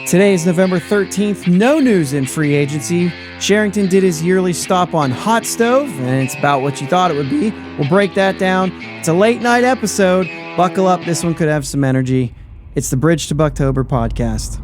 Today is November 13th. No news in free agency. Cherington did his yearly stop on Hot Stove, and it's about what you thought it would be. We'll break that down. It's a late night episode. Buckle up. This one could have some energy. It's the Bridge to Buctober podcast.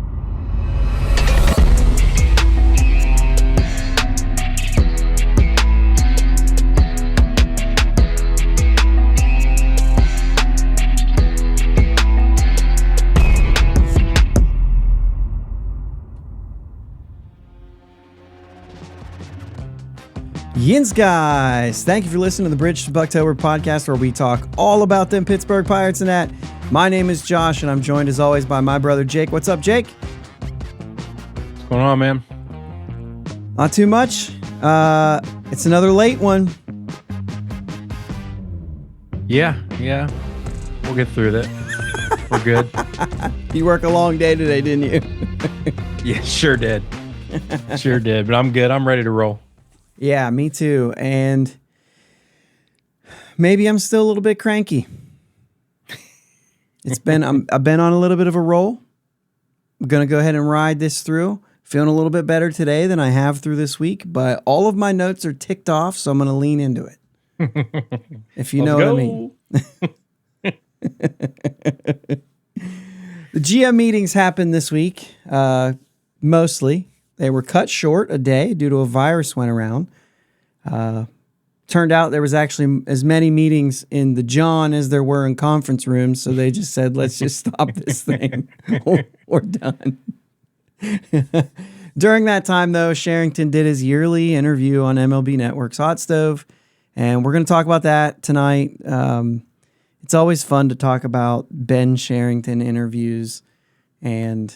Yins guys, thank you for listening to the Bridge to Buctober podcast, where we talk all about them Pittsburgh Pirates and that. My name is Josh, and I'm joined as always by my brother Jake. What's up, Jake? What's going on, man? Not too much. It's another late one. Yeah. We'll get through that. We're good. You work a long day today, didn't you? Yeah, sure did. But I'm good. I'm ready to roll. Yeah, me too. And maybe I'm still a little bit cranky. I've been on a little bit of a roll. I'm going to go ahead and ride this through. Feeling a little bit better today than I have through this week, but all of my notes are ticked off, so I'm going to lean into it. If you know what I mean. The GM meetings happened this week, mostly. They were cut short a day due to a virus went around. Turned out there was actually as many meetings in the John as there were in conference rooms, so they just said, let's just stop this thing. We're done. During that time, though, Cherington did his yearly interview on MLB Network's Hot Stove, and we're going to talk about that tonight. It's always fun to talk about Ben Cherington interviews and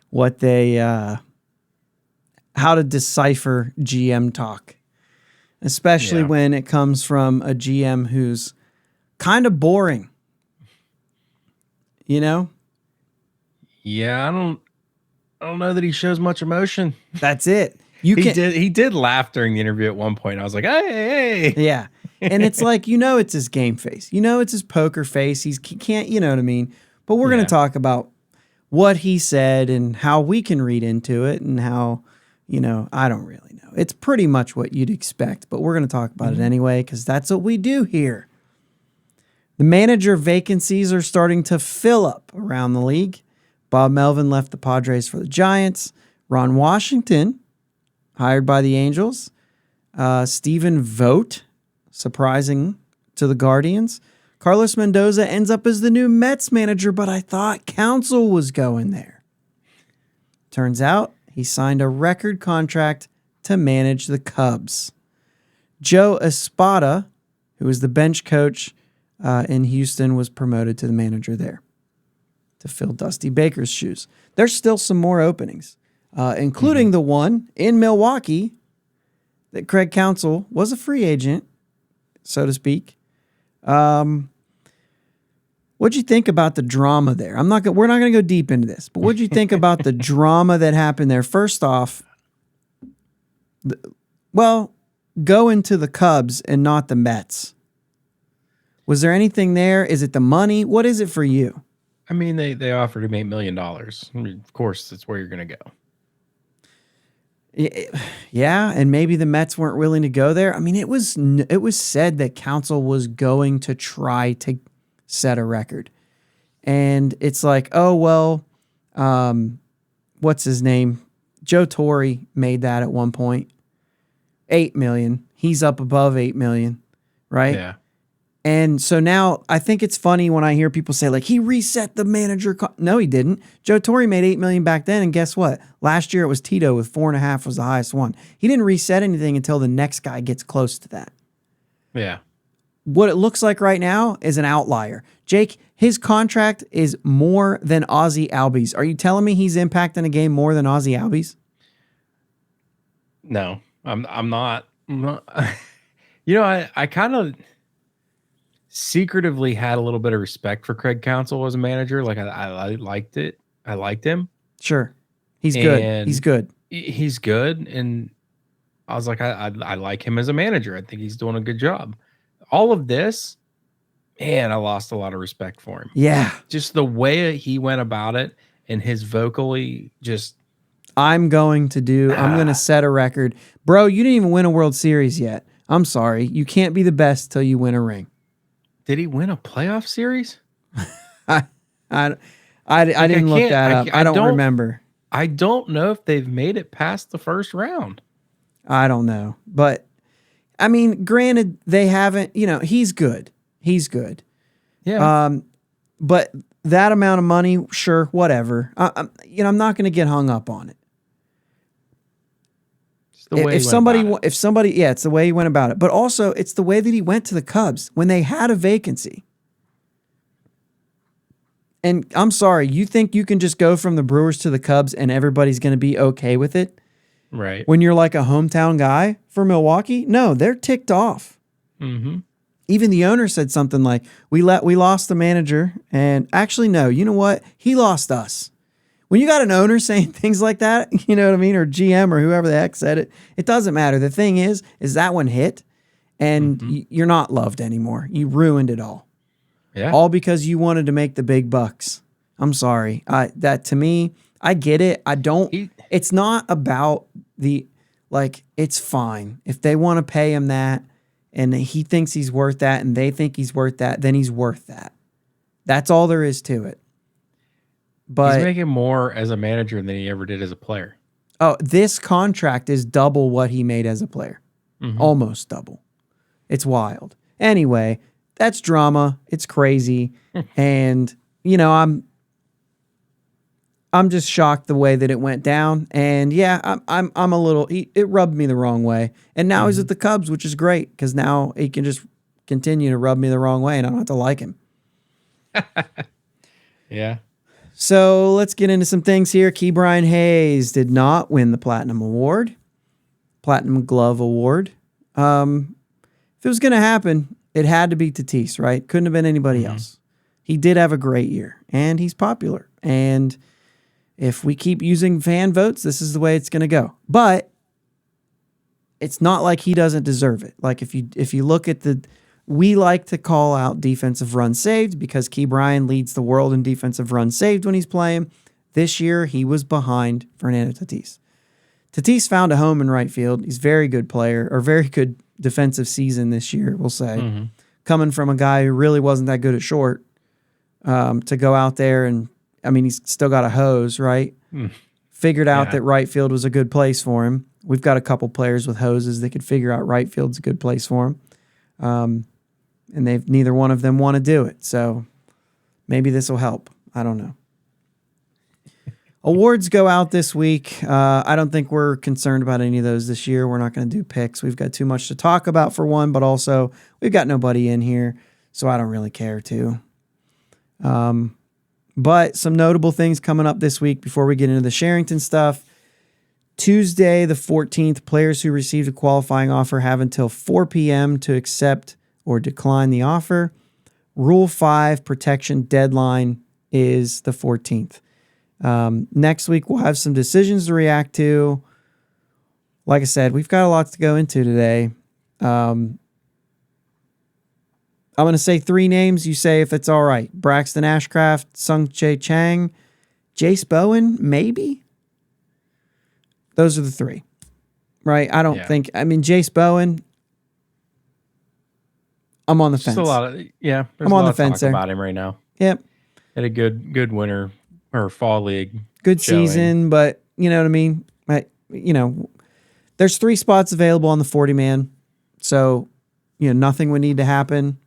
what they, how to decipher GM talk, especially when it comes from a GM who's kind of boring, you know? Yeah, I don't know that he shows much emotion. That's it. He did laugh during the interview at one point. I was like, hey. Yeah. And it's like, it's his game face. It's his poker face. He can't, you know what I mean? But we're going to talk about what he said and how we can read into it and how, I don't really know. It's pretty much what you'd expect, but we're going to talk about it anyway because that's what we do here. The manager vacancies are starting to fill up around the league. Bob Melvin left the Padres for the Giants. Ron Washington, hired by the Angels. Stephen Vogt, surprising to the Guardians. Carlos Mendoza ends up as the new Mets manager, but I thought Counsell was going there. Turns out he signed a record contract to manage the Cubs. Joe Espada, who was the bench coach in Houston, was promoted to the manager there to fill Dusty Baker's shoes. There's still some more openings, including the one in Milwaukee that Craig Counsell was a free agent, so to speak. What'd you think about the drama there? We're not going to go deep into this, but what'd you think about the drama that happened there? First off, go into the Cubs and not the Mets. Was there anything there? Is it the money? What is it for you? I mean, they offered him $8 million. I mean, of course, that's where you're going to go. Yeah, and maybe the Mets weren't willing to go there. I mean, it was said that Counsell was going to try to set a record. And it's like, what's his name? Joe Torre made that at one point. $8 million. He's up above $8 million, right? Yeah. And so now I think it's funny when I hear people say, like, he reset the manager. No, he didn't. Joe Torre made $8 million back then, and guess what? Last year it was Tito with 4.5 was the highest one. He didn't reset anything until the next guy gets close to that. Yeah. What it looks like right now is an outlier. Jake, his contract is more than Ozzie Albies. Are you telling me he's impacting a game more than Ozzie Albies? No, I'm not. I kind of secretively had a little bit of respect for Craig Counsell as a manager. Like I liked it. I liked him. Sure. He's good. He's good. And I was like, I like him as a manager. I think he's doing a good job. All of this, man, I lost a lot of respect for him. Yeah. Just the way he went about it and his vocally just. I'm going to set a record. Bro, you didn't even win a World Series yet. I'm sorry. You can't be the best till you win a ring. Did he win a playoff series? I didn't look that up. I don't remember. I don't know if they've made it past the first round. I don't know. But, I mean, granted, they haven't, he's good. He's good. Yeah. But that amount of money, sure, whatever. I'm not going to get hung up on it. It's the way if somebody, yeah, it's the way he went about it. But also, it's the way that he went to the Cubs when they had a vacancy. And I'm sorry, you think you can just go from the Brewers to the Cubs and everybody's going to be okay with it? Right. When you're like a hometown guy for Milwaukee? No, they're ticked off. Mm-hmm. Even the owner said something like, we lost the manager, and actually, no, you know what? He lost us. When you got an owner saying things like that, you know what I mean? Or GM or whoever the heck said it, it doesn't matter. The thing is that one hit, and you're not loved anymore. You ruined it all. Yeah. All because you wanted to make the big bucks. I'm sorry. That to me, I get it. It's not about it's fine. If they want to pay him that and he thinks he's worth that and they think he's worth that, then he's worth that. That's all there is to it. But he's making more as a manager than he ever did as a player. Oh, this contract is double what he made as a player. Mm-hmm. Almost double. It's wild. Anyway, that's drama. It's crazy. And, I'm just shocked the way that it went down. And yeah, I'm a little, it rubbed me the wrong way. And now he's at the Cubs, which is great because now he can just continue to rub me the wrong way and I don't have to like him. Yeah. So let's get into some things here. Ke'Bryan Hayes did not win the Platinum Glove Award. If it was going to happen, it had to be Tatis, right? Couldn't have been anybody else. He did have a great year, and he's popular. And if we keep using fan votes, this is the way it's going to go. But it's not like he doesn't deserve it. Like if you look at we like to call out defensive runs saved because Ke'Bryan leads the world in defensive runs saved when he's playing. This year, he was behind Fernando Tatis. Tatis found a home in right field. He's a very good player, or very good defensive season this year, we'll say. Coming from a guy who really wasn't that good at short, to go out there and, he's still got a hose, right? Figured out that right field was a good place for him. We've got a couple players with hoses that could figure out right field's a good place for him. And neither one of them want to do it. So maybe this will help. I don't know. Awards go out this week. I don't think we're concerned about any of those this year. We're not going to do picks. We've got too much to talk about for one, but also we've got nobody in here, so I don't really care to. But some notable things coming up this week before we get into the Cherington stuff. Tuesday, the 14th, players who received a qualifying offer have until 4 p.m. to accept or decline the offer. Rule 5 protection deadline is the 14th. Next week, we'll have some decisions to react to. Like I said, we've got a lot to go into today. I'm going to say 3 names. You say if it's all right. Braxton Ashcraft, Sung-Jae Chang, Jace Bowen, maybe? Those are the 3. Right? I don't think... Jace Bowen, I'm on the fence. There's a lot of... Yeah. I'm on the fence there. About him right now. Yep. Had a good winter or fall league. Good season, but you know what I mean? There's 3 spots available on the 40-man. So, nothing would need to happen.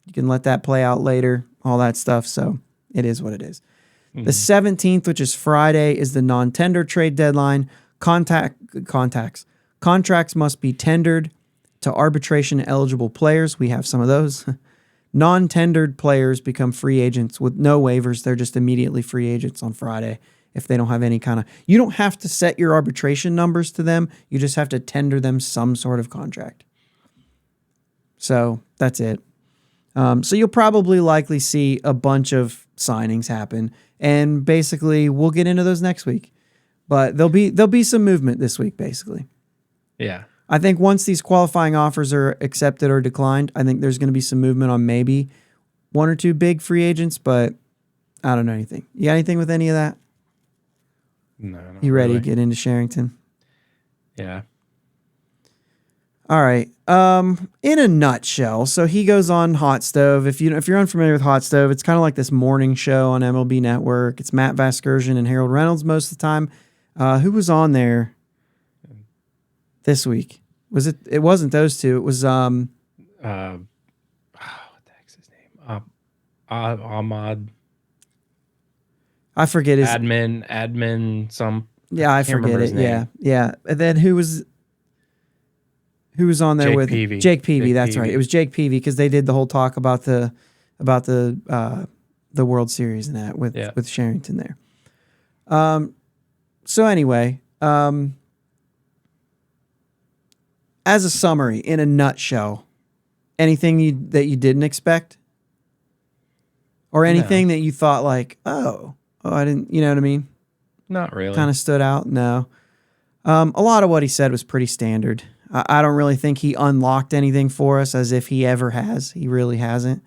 You can let that play out later, all that stuff. So it is what it is. The 17th, which is Friday, is the non-tender trade deadline. Contracts must be tendered to arbitration-eligible players. We have some of those. Non-tendered players become free agents with no waivers. They're just immediately free agents on Friday if they don't have any kind of... You don't have to set your arbitration numbers to them. You just have to tender them some sort of contract. So that's it. So you'll probably likely see a bunch of signings happen. And basically, we'll get into those next week. But there'll be some movement this week, basically. Yeah. I think once these qualifying offers are accepted or declined, I think there's going to be some movement on maybe 1 or 2 big free agents, but I don't know anything. You got anything with any of that? No, not You ready really. to get into Cherington? Yeah. All right. In a nutshell, so he goes on Hot Stove. If you're unfamiliar with Hot Stove, it's kind of like this morning show on MLB Network. It's Matt Vasgersian and Harold Reynolds most of the time. Who was on there this week? Was it? It wasn't those two. It was What the heck's his name? Ahmad. I forget his Admin. Yeah, I can't remember forget his it. name. Yeah. And then who was on there Jake with Peavy. Jake Peavy? Jake That's Peavy. right. It was Jake Peavy because they did the whole talk about the World Series and that with Cherington there. So anyway, as a summary, in a nutshell, anything that you didn't expect, or anything that you thought like, oh, I didn't, you know what I mean? Not really. Kind of stood out. No. A lot of what he said was pretty standard. I don't really think he unlocked anything for us as if he ever has. He really hasn't.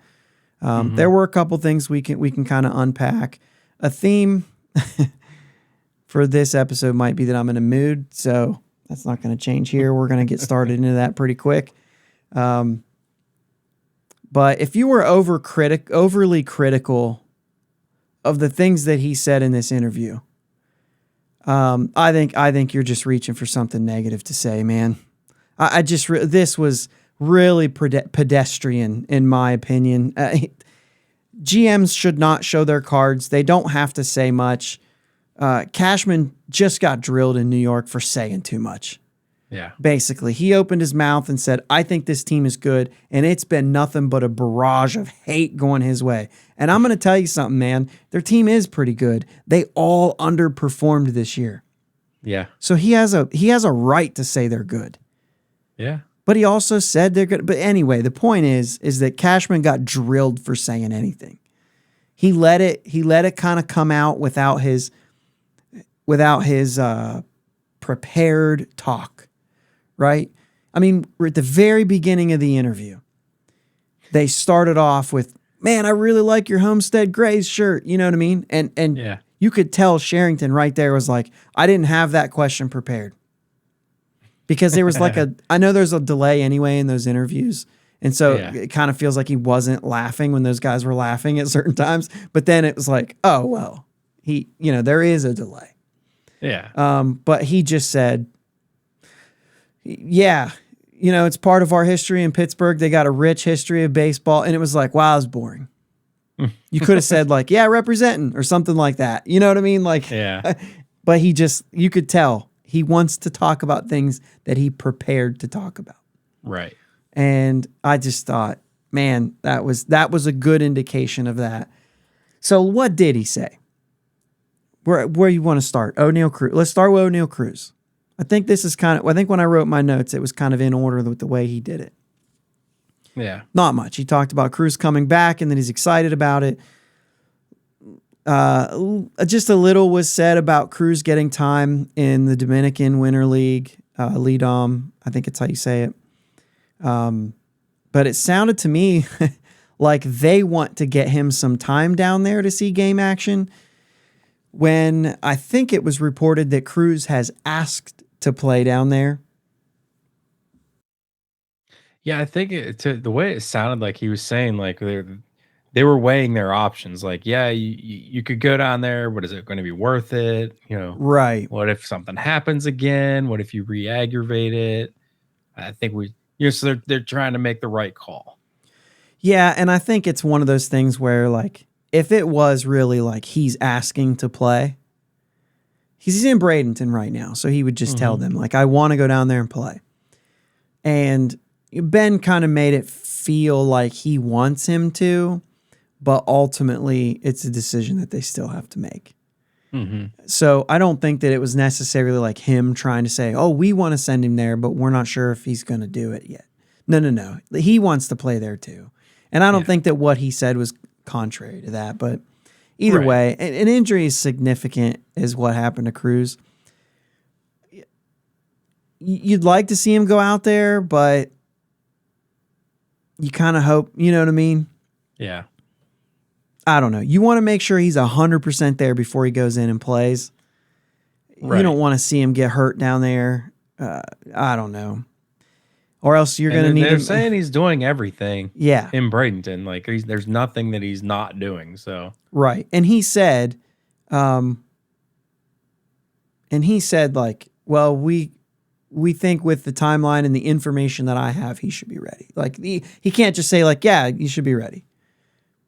There were a couple things we can kind of unpack. A theme for this episode might be that I'm in a mood, so that's not going to change here. We're going to get started into that pretty quick. But if you were overly critical of the things that he said in this interview, I think you're just reaching for something negative to say, man. This was really pedestrian in my opinion. GMs should not show their cards. They don't have to say much. Cashman just got drilled in New York for saying too much. Yeah. Basically, he opened his mouth and said, I think this team is good, and it's been nothing but a barrage of hate going his way. And I'm going to tell you something, man. Their team is pretty good. They all underperformed this year. Yeah. So he has a right to say they're good. Yeah. But he also said they're good. But anyway, the point is that Cashman got drilled for saying anything. He let it kind of come out without his prepared talk. Right? I mean, we're at the very beginning of the interview. They started off with, man, I really like your Homestead Grays shirt. You know what I mean? And Yeah. you could tell Cherington right there was like, I didn't have that question prepared. Because there was like I know there's a delay anyway in those interviews. And so it kind of feels like he wasn't laughing when those guys were laughing at certain times. But then it was like, oh, well, there is a delay. Yeah. But he just said, yeah, it's part of our history in Pittsburgh. They got a rich history of baseball. And it was like, wow, it's boring. You could have said like, yeah, representing or something like that. You know what I mean? Like, Yeah. But you could tell he wants to talk about things that he prepared to talk about. Right. And I just thought, man, that was a good indication of that. So what did he say? Where you want to start? O'Neal Cruz. Let's start with O'Neal Cruz. I think this is I think when I wrote my notes, it was kind of in order with the way he did it. Yeah. Not much. He talked about Cruz coming back and that he's excited about it. Just a little was said about Cruz getting time in the Dominican Winter League, Lidom. I think it's how you say it. But it sounded to me like they want to get him some time down there to see game action, when I think it was reported that Cruz has asked to play down there. Yeah, I think the way it sounded like he was saying like they were weighing their options. Like, yeah, you could go down there, but is it going to be worth it? Right. What if something happens again? What if you re-aggravate it? I think so they're trying to make the right call. Yeah, and I think it's one of those things where like if it was really like he's asking to play, he's in Bradenton right now, so he would just tell them like, I want to go down there and play. And Ben kind of made it feel like he wants him to, but ultimately it's a decision that they still have to make. So I don't think that it was necessarily like him trying to say, oh, we want to send him there, but we're not sure if he's going to do it yet. No. He wants to play there too. And I don't think that what he said was contrary to that, but either way, an injury is significant is what happened to Cruz. You'd like to see him go out there, but you kind of hope, you know what I mean? Yeah. I don't know. You want to make sure he's 100% there before he goes in and plays. You don't want to see him get hurt down there. I don't know. Or else you're going to need him. They're saying he's doing everything Yeah. in Bradenton. Like, there's nothing that he's not doing. So right. And he said, like, well, we think with the timeline and the information that I have, he should be ready. Like, he can't just say, like, yeah, you should be ready.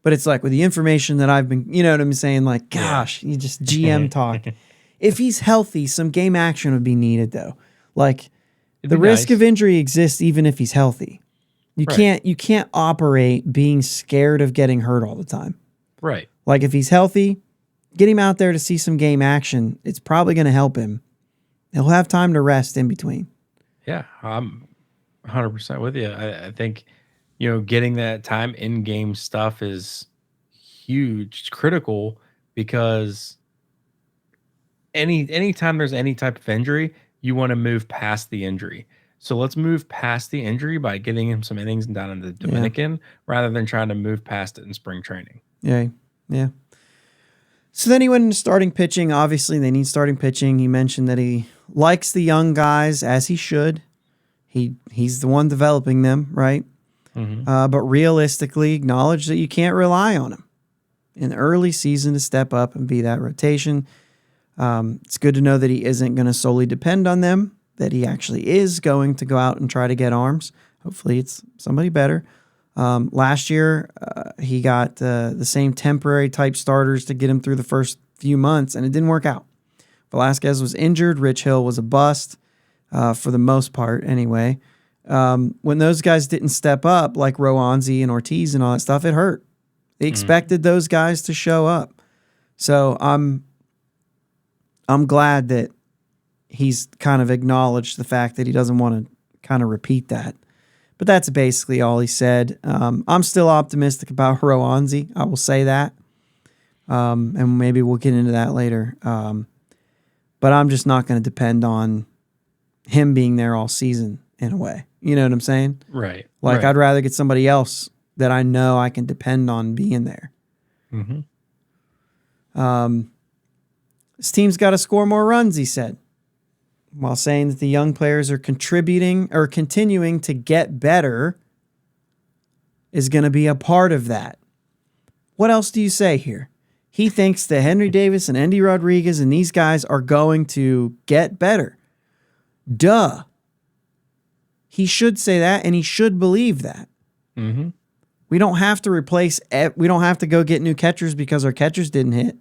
But it's like, with the information that I've been, you know what I'm saying? Like, gosh, you just GM talk. If he's healthy, some game action would be needed, though. Like, the risk of injury exists even if he's healthy. You can't operate being scared of getting hurt all the time. Right. Like, if he's healthy, get him out there to see some game action. It's probably going to help him. He'll have time to rest in between. Yeah, I'm 100% with you. I think, getting that time in game stuff is huge. It's critical because anytime there's any type of injury, you want to move past the injury. So let's move past the injury by getting him some innings down in the Dominican rather than trying to move past it in spring training. Yeah. So then he went into starting pitching. Obviously, they need starting pitching. He mentioned that he likes the young guys, as he should. He's the one developing them, right? Mm-hmm. But realistically, acknowledge that you can't rely on him in the early season to step up and be that rotation. It's good to know that he isn't going to solely depend on them, that he actually is going to go out and try to get arms. Hopefully it's somebody better. Last year, he got the same temporary type starters to get him through the first few months, and it didn't work out. Velasquez was injured. Rich Hill was a bust for the most part anyway. When those guys didn't step up, like Roanzi and Ortiz and all that stuff, it hurt. They expected those guys to show up. So I'm glad that he's kind of acknowledged the fact that he doesn't want to kind of repeat that. But that's basically all he said. I'm still optimistic about Roanzi. I will say that. And maybe we'll get into that later. But I'm just not going to depend on him being there all season in a way. You know what I'm saying? Right. Like, I'd rather get somebody else that I know I can depend on being there. Mm-hmm. This team's got to score more runs, he said, while saying that the young players are contributing or continuing to get better is going to be a part of that. What else do you say here? He thinks that Henry Davis and Endy Rodriguez and these guys are going to get better. Duh. He should say that, and he should believe that. Mm-hmm. We don't have to we don't have to go get new catchers because our catchers didn't hit.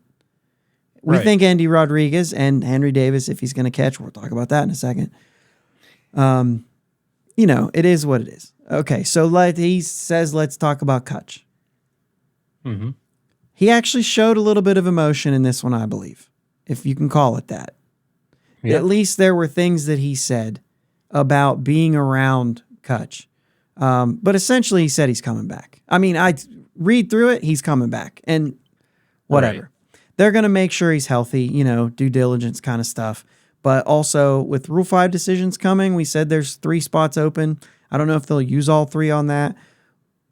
We think Endy Rodriguez and Henry Davis, if he's going to catch, we'll talk about that in a second. It is what it is. Okay, so he says, let's talk about Kutch. Mm-hmm. He actually showed a little bit of emotion in this one, I believe, if you can call it that. Yep. At least there were things that he said about being around Kutch. But essentially, he said he's coming back. I mean, I read through it, he's coming back. And whatever. Right. They're going to make sure he's healthy, due diligence kind of stuff. But also, with Rule 5 decisions coming, we said there's 3 spots open. I don't know if they'll use all 3 on that.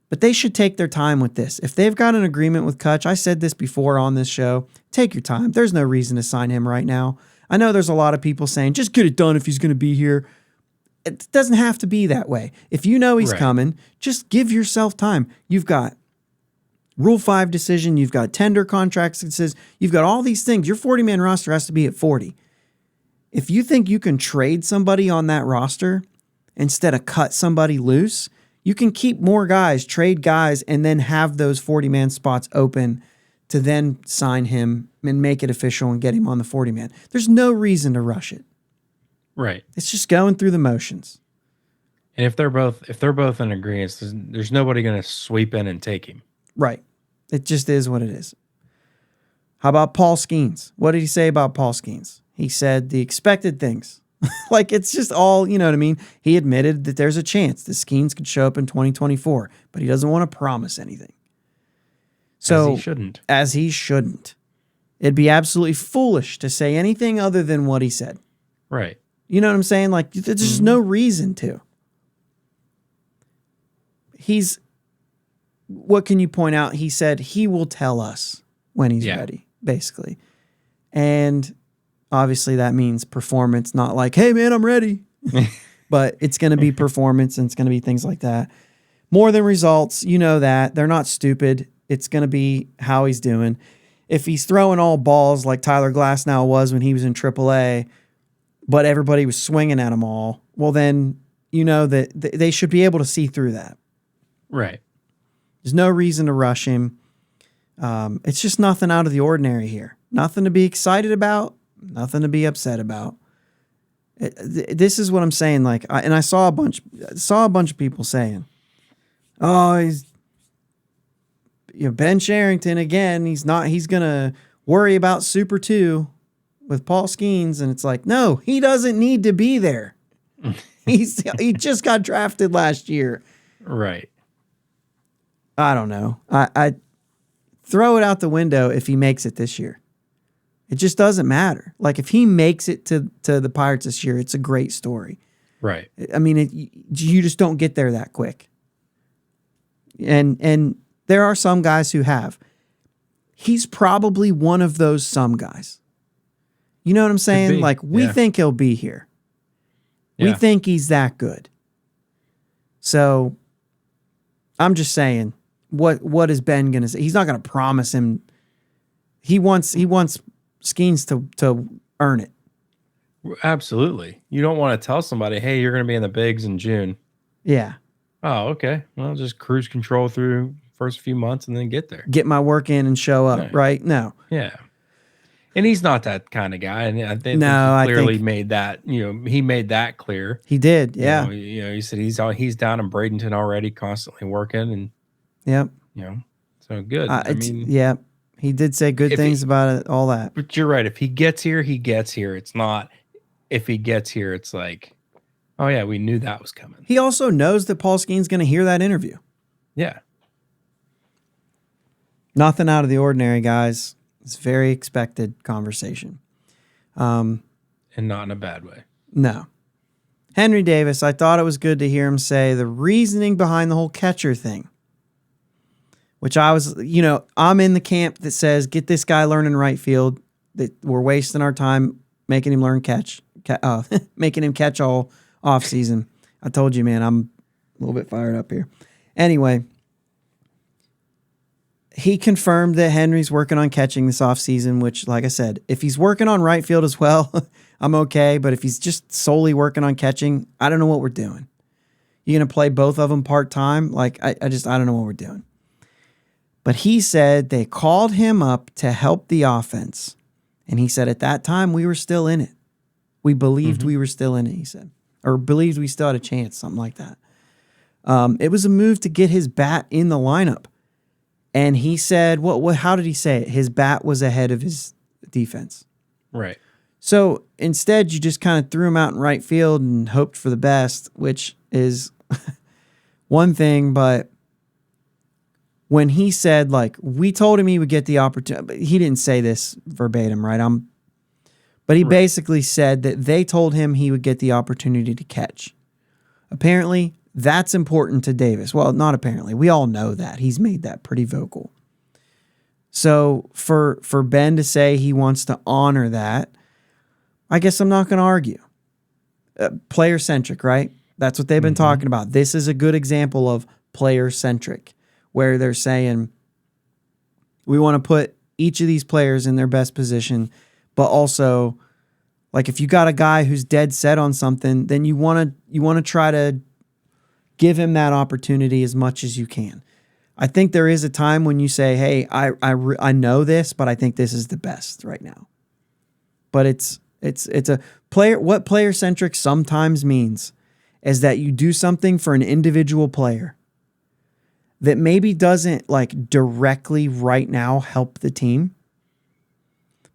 But they should take their time with this. If they've got an agreement with Kutch, I said this before on this show, take your time. There's no reason to sign him right now. I know there's a lot of people saying, just get it done if he's going to be here. It doesn't have to be that way. If you know he's coming, just give yourself time. You've got Rule 5 decision, you've got tender contracts that says, you've got all these things. Your 40-man roster has to be at 40. If you think you can trade somebody on that roster instead of cut somebody loose, you can keep more guys, trade guys, and then have those 40-man spots open to then sign him and make it official and get him on the 40-man. There's no reason to rush it. Right. It's just going through the motions. And if they're both in agreement, there's nobody going to sweep in and take him. Right. It just is what it is. How about Paul Skeens? What did he say about Paul Skeens? He said the expected things. Like, it's just all, you know what I mean? He admitted that there's a chance that Skeens could show up in 2024, but he doesn't want to promise anything. So, as he shouldn't. It'd be absolutely foolish to say anything other than what he said. Right. You know what I'm saying? Like, there's just no reason to. What can you point out? He said he will tell us when he's ready, basically. And Obviously, that means performance, not like, hey, man, I'm ready. But it's going to be performance, and it's going to be things like that. More than results, you know that. They're not stupid. It's going to be how he's doing. If he's throwing all balls like Tyler Glasnow was when he was in AAA, but everybody was swinging at him all, well, then you know that they should be able to see through that. Right. There's no reason to rush him. It's just nothing out of the ordinary here. Nothing to be excited about. Nothing to be upset about. This is what I'm saying. Like, I saw a bunch of people saying, "Oh, he's Ben Cherington again. He's gonna worry about Super 2 with Paul Skeens," and it's like, no, he doesn't need to be there. He just got drafted last year. Right. I don't know. I throw it out the window if he makes it this year. It just doesn't matter. Like, if he makes it to the Pirates this year, it's a great story. Right. I mean, you just don't get there that quick. And there are some guys who have. He's probably one of those some guys. You know what I'm saying? Like, we think he'll be here. Yeah. We think he's that good. So I'm just saying, what is Ben going to say? He's not going to promise him. He wants Skeens to earn it. Absolutely. You don't want to tell somebody, hey, you're going to be in the bigs in June. Yeah. Oh, okay. Well, just cruise control through first few months and then get there. Get my work in and show up, right? No. Yeah. And he's not that kind of guy. And I think he clearly made that, he made that clear. He did, yeah. He said he's down in Bradenton already, constantly working. And, so good. Yeah. He did say good things about it, all that. But you're right. If he gets here, he gets here. It's not, if he gets here, it's like, oh, yeah, we knew that was coming. He also knows that Paul Skeens going to hear that interview. Yeah. Nothing out of the ordinary, guys. It's a very expected conversation. And not in a bad way. No. Henry Davis, I thought it was good to hear him say the reasoning behind the whole catcher thing. Which I was, I'm in the camp that says, get this guy learning right field. That we're wasting our time making him learn making him catch all offseason. I told you, man, I'm a little bit fired up here. Anyway, he confirmed that Henry's working on catching this offseason, which, like I said, if he's working on right field as well, I'm okay. But if he's just solely working on catching, I don't know what we're doing. You're going to play both of them part-time? Like, I don't know what we're doing. But he said they called him up to help the offense. And he said at that time, we were still in it. We believed we were still in it, he said. Or believed we still had a chance, something like that. It was a move to get his bat in the lineup. And he said, how did he say it? His bat was ahead of his defense. Right. So instead, you just kind of threw him out in right field and hoped for the best, which is one thing, but when he said, like, we told him he would get the opportunity, he didn't say this verbatim, right? But he basically said that they told him he would get the opportunity to catch. Apparently, that's important to Davis. Well, not apparently. We all know that. He's made that pretty vocal. So for Ben to say he wants to honor that, I guess I'm not going to argue. Player-centric, right? That's what they've been talking about. This is a good example of player-centric, where they're saying we want to put each of these players in their best position, but also, like, if you got a guy who's dead set on something, then you want to try to give him that opportunity as much as you can. I think there is a time when you say, hey, I know this, but I think this is the best right now. But it's a player. What player-centric sometimes means is that you do something for an individual player that maybe doesn't, like, directly right now help the team,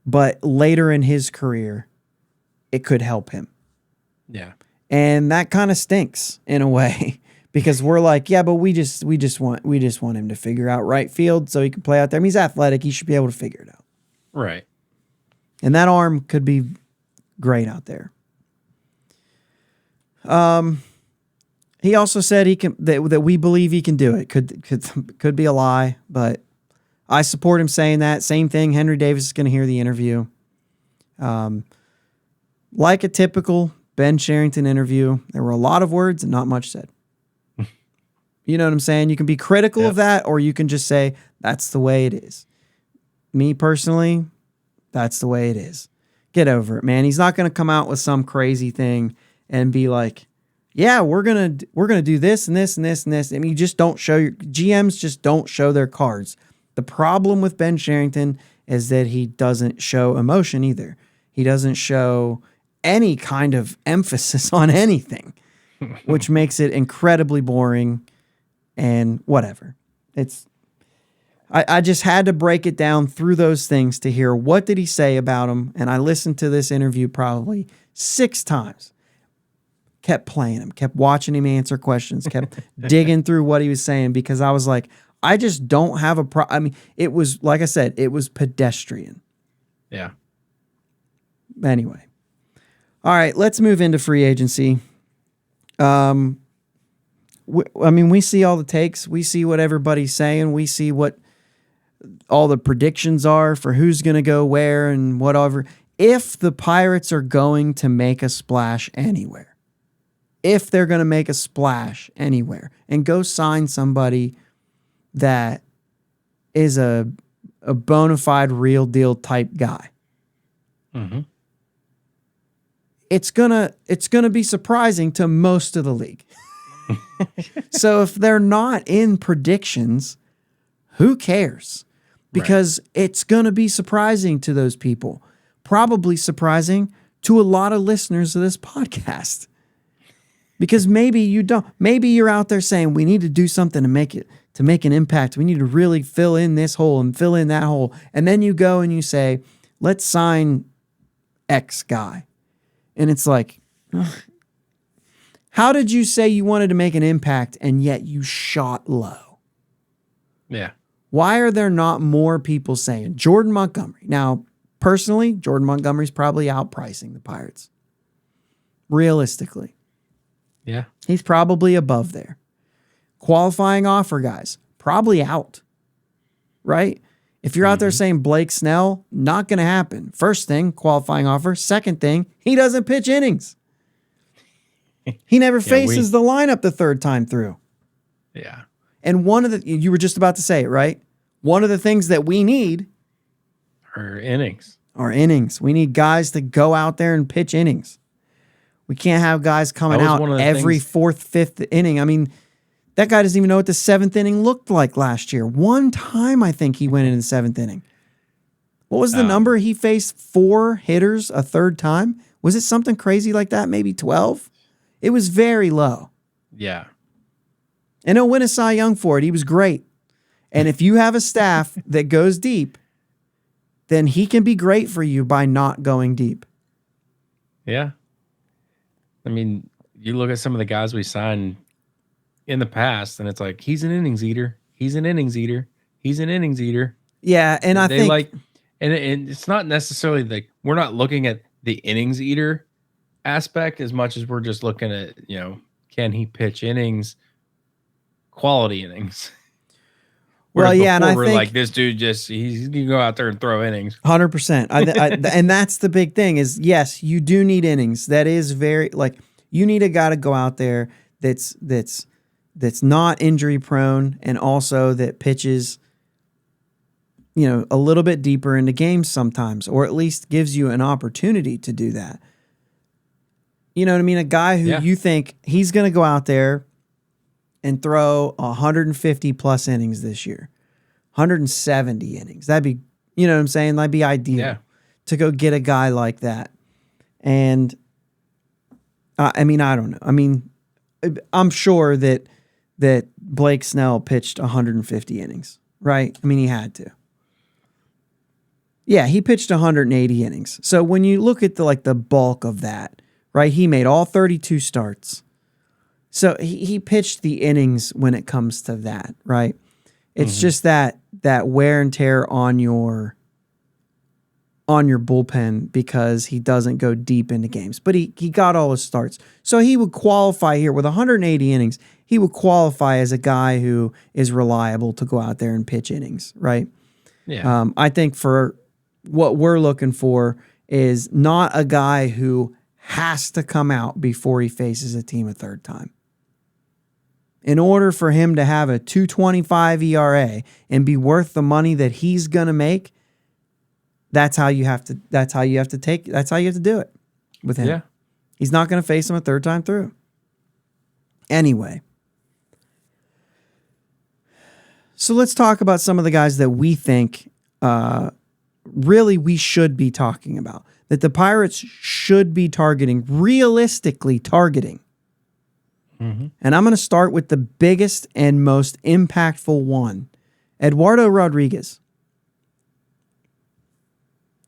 but later in his career, it could help him. Yeah. And that kind of stinks in a way, because we're like, yeah, but we just want him to figure out right field so he can play out there. I mean, he's athletic. He should be able to figure it out. Right. And that arm could be great out there. He also said that we believe he can do it. Could be a lie, but I support him saying that. Same thing. Henry Davis is going to hear the interview. like a typical Ben Cherington interview, there were a lot of words and not much said. You know what I'm saying? You can be critical of that, or you can just say, that's the way it is. Me personally, that's the way it is. Get over it, man. He's not going to come out with some crazy thing and be like, yeah, we're gonna do this and this and this and this. I mean, you just don't show your GMs just don't show their cards. The problem with Ben Cherington is that he doesn't show emotion either. He doesn't show any kind of emphasis on anything, which makes it incredibly boring and whatever. I just had to break it down through those things to hear what did he say about him. And I listened to this interview probably 6 times. Kept playing him, kept watching him answer questions, kept digging through what he was saying because I was like, I just don't have I mean, it was, like I said, it was pedestrian. Yeah. Anyway. All right, let's move into free agency. I mean, we see all the takes. We see what everybody's saying. We see what all the predictions are for who's going to go where and whatever. If the Pirates are going to make a splash anywhere, if they're going to make a splash anywhere and go sign somebody that is a bona fide real deal type guy, it's gonna be surprising to most of the league. So if they're not in predictions, who cares? Because it's gonna be surprising to those people. Probably surprising to a lot of listeners of this podcast. Because maybe you don't. Maybe you're out there saying we need to do something to make an impact. We need to really fill in this hole and fill in that hole. And then you go and you say, let's sign X guy. And it's like, ugh. How did you say you wanted to make an impact and yet you shot low? Yeah. Why are there not more people saying Jordan Montgomery? Now, personally, Jordan Montgomery's probably outpricing the Pirates. Realistically. Yeah. He's probably above there. Qualifying offer guys, probably out. Right? If you're out there saying Blake Snell, not going to happen. First thing, qualifying offer. Second thing, he doesn't pitch innings. He never faces the lineup the third time through. Yeah. And you were just about to say it, right? One of the things that we need are innings. We need guys to go out there and pitch innings. We can't have guys coming out every fourth, fifth inning. I mean, that guy doesn't even know what the 7th inning looked like last year. One time, I think he went in the 7th inning. What was the number? He faced 4 hitters a third time. Was it something crazy like that? Maybe 12? It was very low. Yeah. And he'll win a Cy Young for it. He was great. And if you have a staff that goes deep, then he can be great for you by not going deep. Yeah. I mean, you look at some of the guys we signed in the past, and it's like, he's an innings eater. He's an innings eater. He's an innings eater. Yeah, and I think... And it's not necessarily like, we're not looking at the innings eater aspect as much as we're just looking at, can he pitch innings, quality innings? Well, yeah, and I we're think like, this dude he can go out there and throw innings. 100%. And that's the big thing is, yes, you do need innings. That is very, you need a guy to go out there that's not injury prone and also that pitches, a little bit deeper into games sometimes, or at least gives you an opportunity to do that. You know what I mean? A guy who you think he's going to go out there and throw 150 plus innings this year, 170 innings. That'd be, you know what I'm saying? That'd be ideal to go get a guy like that. And I mean, I don't know. I mean, I'm sure that Blake Snell pitched 150 innings, right? I mean, he had to. Yeah, he pitched 180 innings. So when you look at the bulk of that, right? He made all 32 starts. So he pitched the innings when it comes to that, right? It's just that wear and tear on your bullpen because he doesn't go deep into games. But he got all his starts. So he would qualify here with 180 innings. He would qualify as a guy who is reliable to go out there and pitch innings, right? Yeah. I think for what we're looking for is not a guy who has to come out before he faces a team a third time. In order for him to have a 2.25 ERA and be worth the money that he's going to make, that's how you have to do it with him. Yeah. He's not going to face him a third time through. Anyway. So let's talk about some of the guys that we think really we should be talking about, that the Pirates should be targeting, realistically targeting. Mm-hmm. And I'm going to start with the biggest and most impactful one, Eduardo Rodriguez.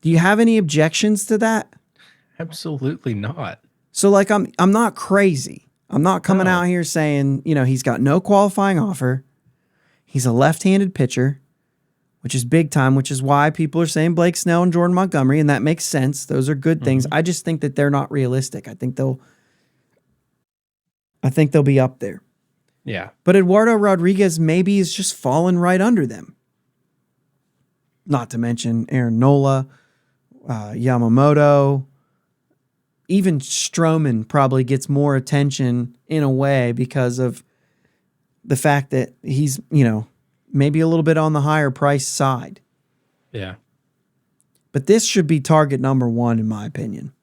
Do you have any objections to that? Absolutely not. So like I'm not crazy. I'm not coming out here saying, he's got no qualifying offer. He's a left-handed pitcher, which is big time, which is why people are saying Blake Snell and Jordan Montgomery, and that makes sense. Those are good things. I just think that they're not realistic. I think they'll be up there. Yeah. But Eduardo Rodriguez maybe is just falling right under them. Not to mention Aaron Nola, Yamamoto, even Stroman probably gets more attention in a way because of the fact that he's, maybe a little bit on the higher price side. Yeah. But this should be target number one, in my opinion.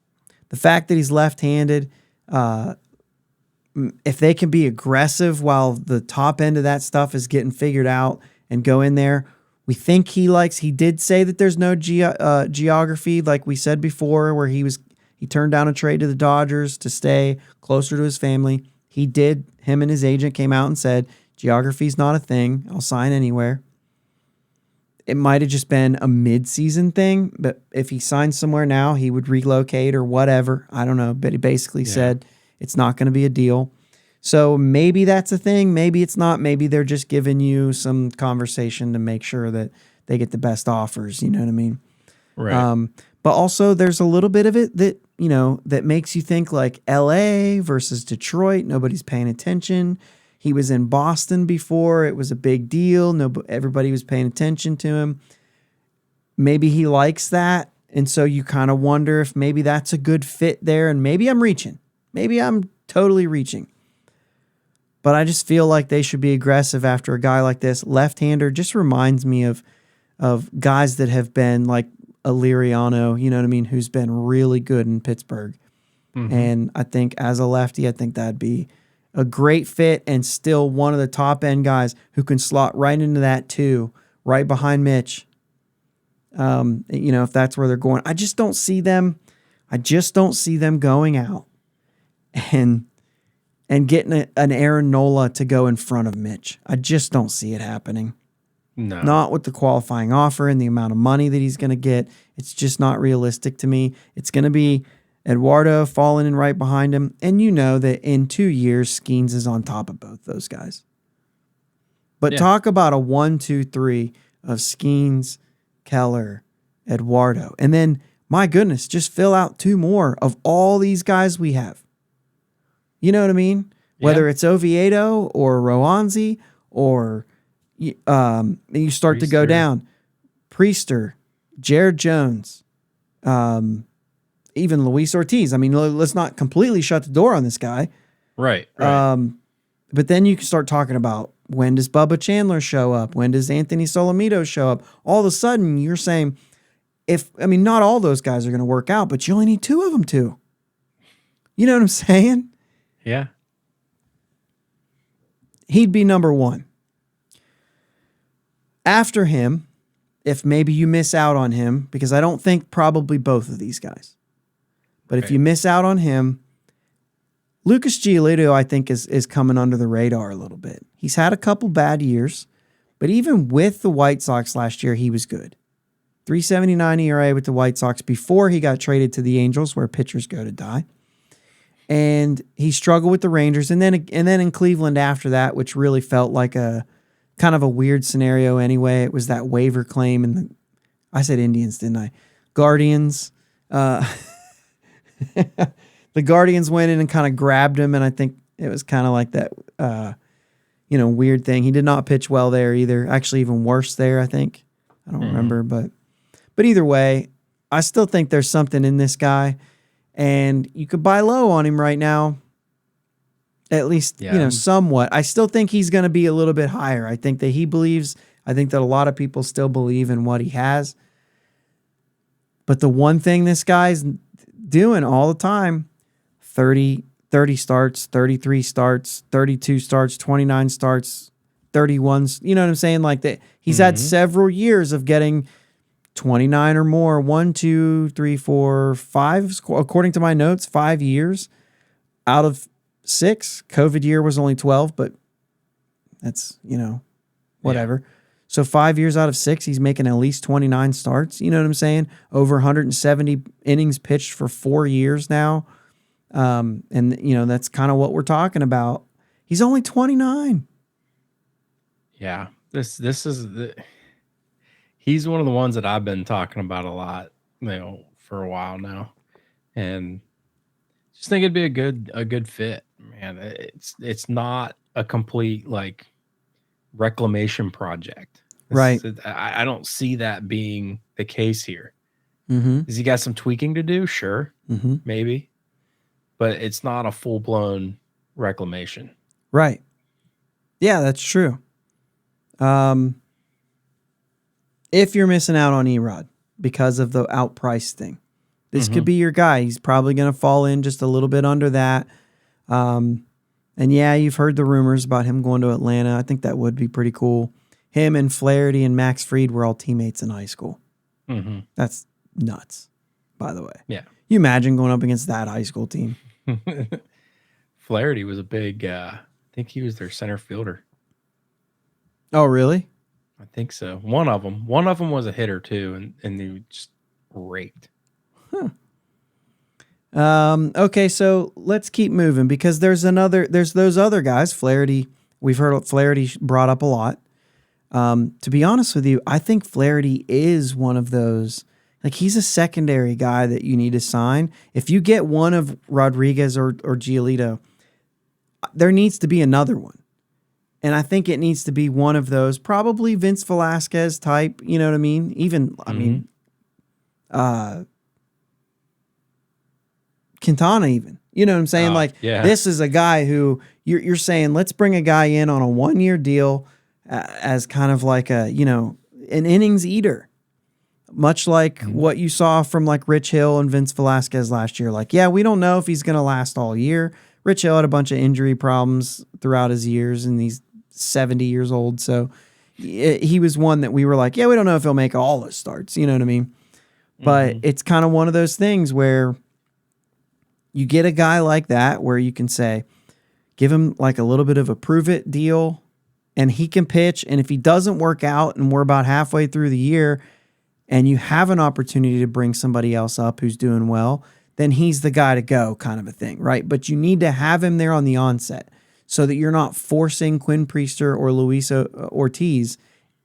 The fact that he's left-handed, if they can be aggressive while the top end of that stuff is getting figured out and go in there, we think he did say that there's no geography, like we said before, where he turned down a trade to the Dodgers to stay closer to his family. Him and his agent came out and said, geography's not a thing. I'll sign anywhere. It might have just been a mid-season thing, but if he signed somewhere now, he would relocate or whatever. I don't know, but he basically said it's not going to be a deal. So maybe that's a thing. Maybe it's not. Maybe they're just giving you some conversation to make sure that they get the best offers. You know what I mean? Right. But also there's a little bit of it that, that makes you think like LA versus Detroit. Nobody's paying attention. He was in Boston before. It was a big deal. Everybody was paying attention to him. Maybe he likes that. And so you kind of wonder if maybe that's a good fit there. And maybe I'm reaching. Maybe I'm totally reaching. But I just feel like they should be aggressive after a guy like this. Left-hander just reminds me of guys that have been like a Liriano, you know what I mean, who's been really good in Pittsburgh. Mm-hmm. And I think as a lefty, I think that'd be a great fit and still one of the top-end guys who can slot right into that too, right behind Mitch. If that's where they're going. I just don't see them going out and getting an Aaron Nola to go in front of Mitch. I just don't see it happening. No. Not with the qualifying offer and the amount of money that he's going to get. It's just not realistic to me. It's going to be Eduardo falling in right behind him. And you know that in 2 years, Skeens is on top of both those guys. But talk about a 1-2-3 of Skeens, Keller, Eduardo. And then, my goodness, just fill out 2 more of all these guys we have. You know what I mean? Whether it's Oviedo or Roanzi or you start to go down. Priester, Jared Jones, even Luis Ortiz. I mean, let's not completely shut the door on this guy. Right. But then you can start talking about when does Bubba Chandler show up? When does Anthony Solomito show up? All of a sudden, you're saying, not all those guys are going to work out, but you only need 2 of them to. You know what I'm saying? Yeah. He'd be number 1. After him, if maybe you miss out on him, because I don't think probably both of these guys, but if you miss out on him, Lucas Giolito, I think, is coming under the radar a little bit. He's had a couple bad years, but even with the White Sox last year, he was good. 3.79 ERA with the White Sox before he got traded to the Angels, where pitchers go to die. And he struggled with the Rangers, and then in Cleveland after that, which really felt like a kind of a weird scenario anyway. It was that waiver claim, and I said Indians, didn't I? Guardians. The Guardians went in and kind of grabbed him, and I think it was kind of like that, weird thing. He did not pitch well there either. Actually, even worse there, I think. I don't remember, but either way, I still think there's something in this guy. And you could buy low on him right now. At least, somewhat. I still think he's going to be a little bit higher. I think that I think that a lot of people still believe in what he has. But the one thing this guy's doing all the time, 30 starts, 33 starts, 32 starts, 29 starts, 31. You know what I'm saying? Like that, he's had several years of getting 29 or more. 1, 2, 3, 4, 5. According to my notes, 5 years out of 6. COVID year was only 12, but that's, whatever. Yeah. So 5 years out of 6, he's making at least 29 starts. You know what I'm saying? Over 170 innings pitched for 4 years now. And that's kind of what we're talking about. He's only 29. Yeah. This is he's one of the ones that I've been talking about a lot, for a while now. And just think it'd be a good fit, man. It's not a complete like reclamation project. Right. I don't see that being the case here. Mm-hmm. Has he got some tweaking to do? Sure. Mm-hmm. Maybe. But it's not a full-blown reclamation. Right. Yeah, that's true. If you're missing out on Erod because of the outpriced thing, this could be your guy. He's probably going to fall in just a little bit under that. And yeah, you've heard the rumors about him going to Atlanta. I think that would be pretty cool. Him and Flaherty and Max Fried were all teammates in high school. Mm-hmm. That's nuts, by the way. Yeah. You imagine going up against that high school team? Flaherty was a big, I think he was their center fielder. Oh, really? I think so. One of them was a hitter too, and they just raked. Huh. Okay, so let's keep moving because there's those other guys. Flaherty, we've heard Flaherty brought up a lot. To be honest with you, I think Flaherty is one of those. Like he's a secondary guy that you need to sign. If you get one of Rodriguez or Giolito, there needs to be another one. And I think it needs to be one of those, probably Vince Velasquez type, you know what I mean? Even, Quintana even. You know what I'm saying? This is a guy who you're saying, let's bring a guy in on a 1-year deal as kind of like an innings eater. Much like what you saw from like Rich Hill and Vince Velasquez last year. Like, yeah, we don't know if he's going to last all year. Rich Hill had a bunch of injury problems throughout his years, and he's 70 years old. So he was one that we were like, yeah, we don't know if he'll make all his starts. You know what I mean? But it's kind of one of those things where you get a guy like that where you can say, give him like a little bit of a prove it deal, and he can pitch. And if he doesn't work out and we're about halfway through the year and you have an opportunity to bring somebody else up who's doing well, then he's the guy to go, kind of a thing, right? But you need to have him there on the onset so that you're not forcing Quinn Priester or Luis Ortiz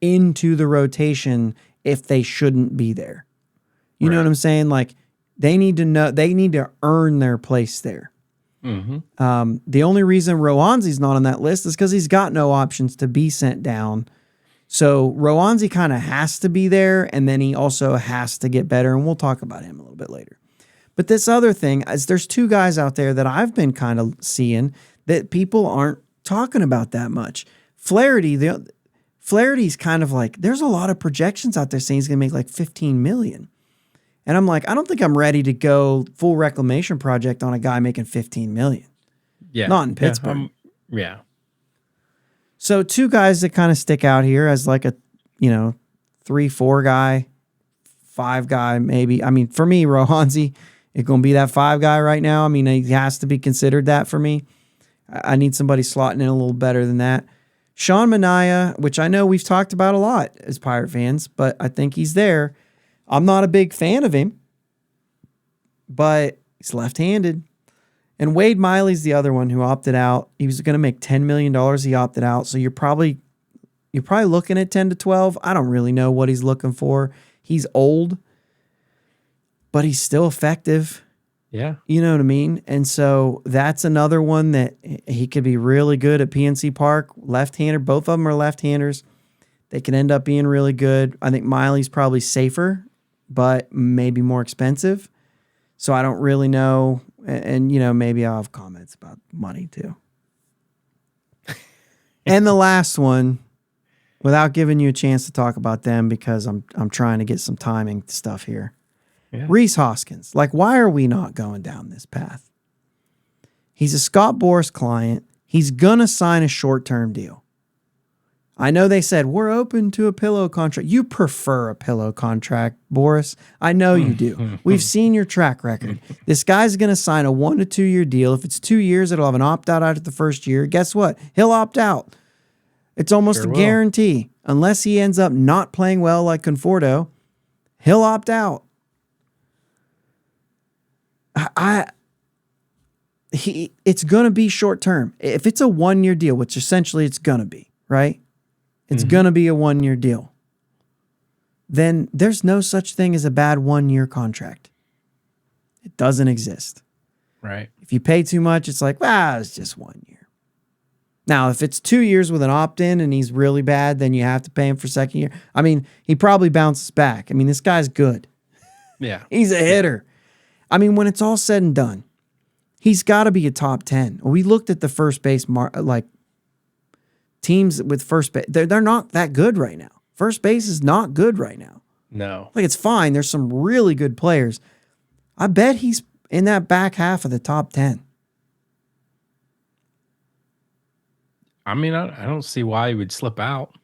into the rotation if they shouldn't be there. You know what I'm saying? Like they need to earn their place there. Mm-hmm. The only reason Rowanzi's not on that list is because he's got no options to be sent down. So Rowanzi kind of has to be there, and then he also has to get better, and we'll talk about him a little bit later. But this other thing is there's two guys out there that I've been kind of seeing that people aren't talking about that much. Flaherty's kind of like, there's a lot of projections out there saying he's going to make like $15 million. And I'm like, I don't think I'm ready to go full reclamation project on a guy making $15 million. Yeah. Not in Pittsburgh. Yeah. So two guys that kind of stick out here as like a, 3-4 guy, 5 guy, maybe. I mean, for me, Rohanzi is going to be that 5 guy right now. I mean, he has to be considered that for me. I need somebody slotting in a little better than that. Sean Manaea, which I know we've talked about a lot as Pirate fans, but I think he's there. I'm not a big fan of him, but he's left-handed. And Wade Miley's the other one who opted out. He was going to make $10 million. He opted out. So you're probably looking at 10 to 12. I don't really know what he's looking for. He's old, but he's still effective. Yeah. You know what I mean? And so that's another one that he could be really good at PNC Park. Left-hander. Both of them are left-handers. They can end up being really good. I think Miley's probably safer, but maybe more expensive. So I don't really know. And maybe I'll have comments about money too. And the last one, without giving you a chance to talk about them because I'm trying to get some timing stuff here. Yeah. Rhys Hoskins. Like, why are we not going down this path? He's a Scott Boras client. He's going to sign a short-term deal. I know they said, we're open to a pillow contract. You prefer a pillow contract, Boras. I know you do. We've seen your track record. This guy's going to sign a 1 to 2 year deal. If it's 2 years, it'll have an opt-out after the first year. Guess what? He'll opt out. It's almost a guarantee. Unless he ends up not playing well like Conforto, he'll opt out. It's going to be short-term. If it's a 1 year deal, which essentially it's going to be, right? It's going to be a 1 year deal. Then there's no such thing as a bad 1 year contract. It doesn't exist. Right. If you pay too much, it's like, it's just 1 year. Now, if it's 2 years with an opt-in and he's really bad, then you have to pay him for second year. I mean, he probably bounces back. I mean, this guy's good. Yeah. He's a hitter. I mean, when it's all said and done, he's got to be a top 10. We looked at the first base teams with first base. They're not that good right now. First base is not good right now. No. Like, it's fine. There's some really good players. I bet he's in that back half of the top 10. I mean, I don't see why he would slip out.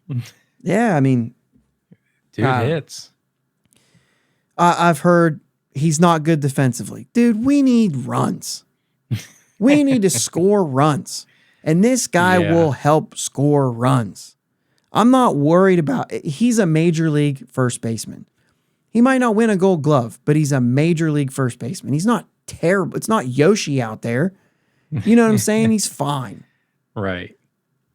Yeah, I mean, dude hits. I've heard he's not good defensively. Dude, we need runs. We need to score runs. And this guy will help score runs. I'm not worried about it. He's a major league first baseman. He might not win a Gold Glove, but he's a major league first baseman. He's not terrible. It's not Yoshi out there. You know what I'm saying? He's fine. Right.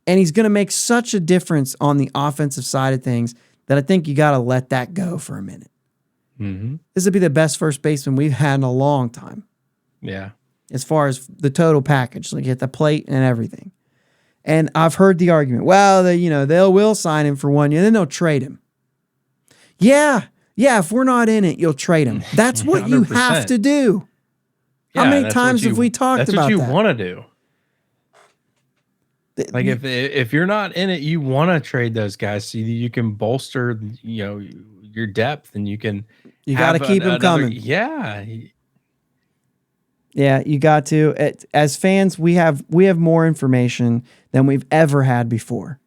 And he's going to make such a difference on the offensive side of things that I think you got to let that go for a minute. Mm-hmm. This would be the best first baseman we've had in a long time. Yeah. As far as the total package, like at the plate and everything. And I've heard the argument, well, will sign him for 1 year, then they'll trade him. Yeah, if we're not in it, you'll trade him. That's what you have to do. Yeah, how many times have we talked about that? That's what you want to do. Like if you're not in it, you want to trade those guys so you can bolster, your depth, and you got to keep them coming. Yeah. Yeah, you got to. As fans, we have more information than we've ever had before.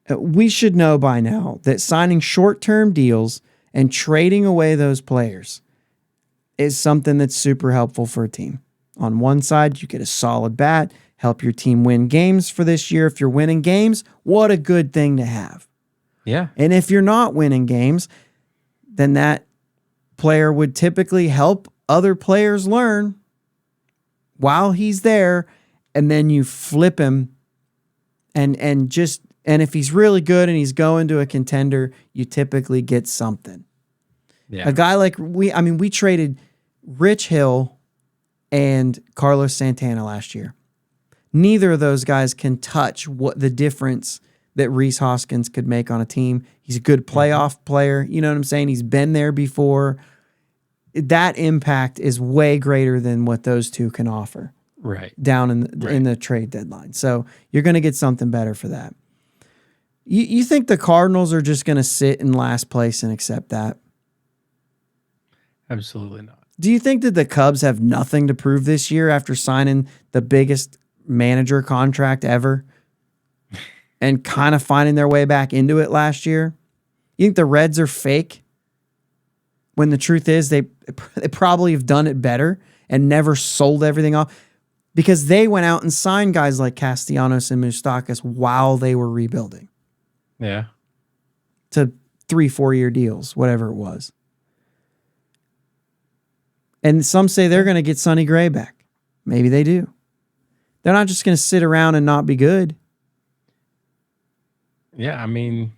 We should know by now that signing short-term deals and trading away those players is something that's super helpful for a team. On one side, you get a solid bat, help your team win games for this year. If you're winning games, what a good thing to have. Yeah. And if you're not winning games, then that player would typically help other players learn while he's there, and then you flip him and if he's really good and he's going to a contender, you typically get something. Yeah. A guy like we traded Rich Hill and Carlos Santana last year. Neither of those guys can touch what the difference that Rhys Hoskins could make on a team. He's a good playoff player. You know what I'm saying? He's been there before. That impact is way greater than what those two can offer. Right. Down in the trade deadline. So you're going to get something better for that. You think the Cardinals are just going to sit in last place and accept that? Absolutely not. Do you think that the Cubs have nothing to prove this year after signing the biggest manager contract ever and kind of finding their way back into it last year? You think the Reds are fake? When the truth is they probably have done it better and never sold everything off because they went out and signed guys like Castellanos and Moustakas while they were rebuilding. Yeah. To 3-4 year deals, whatever it was. And some say they're going to get Sonny Gray back. Maybe they do. They're not just going to sit around and not be good. Yeah, I mean,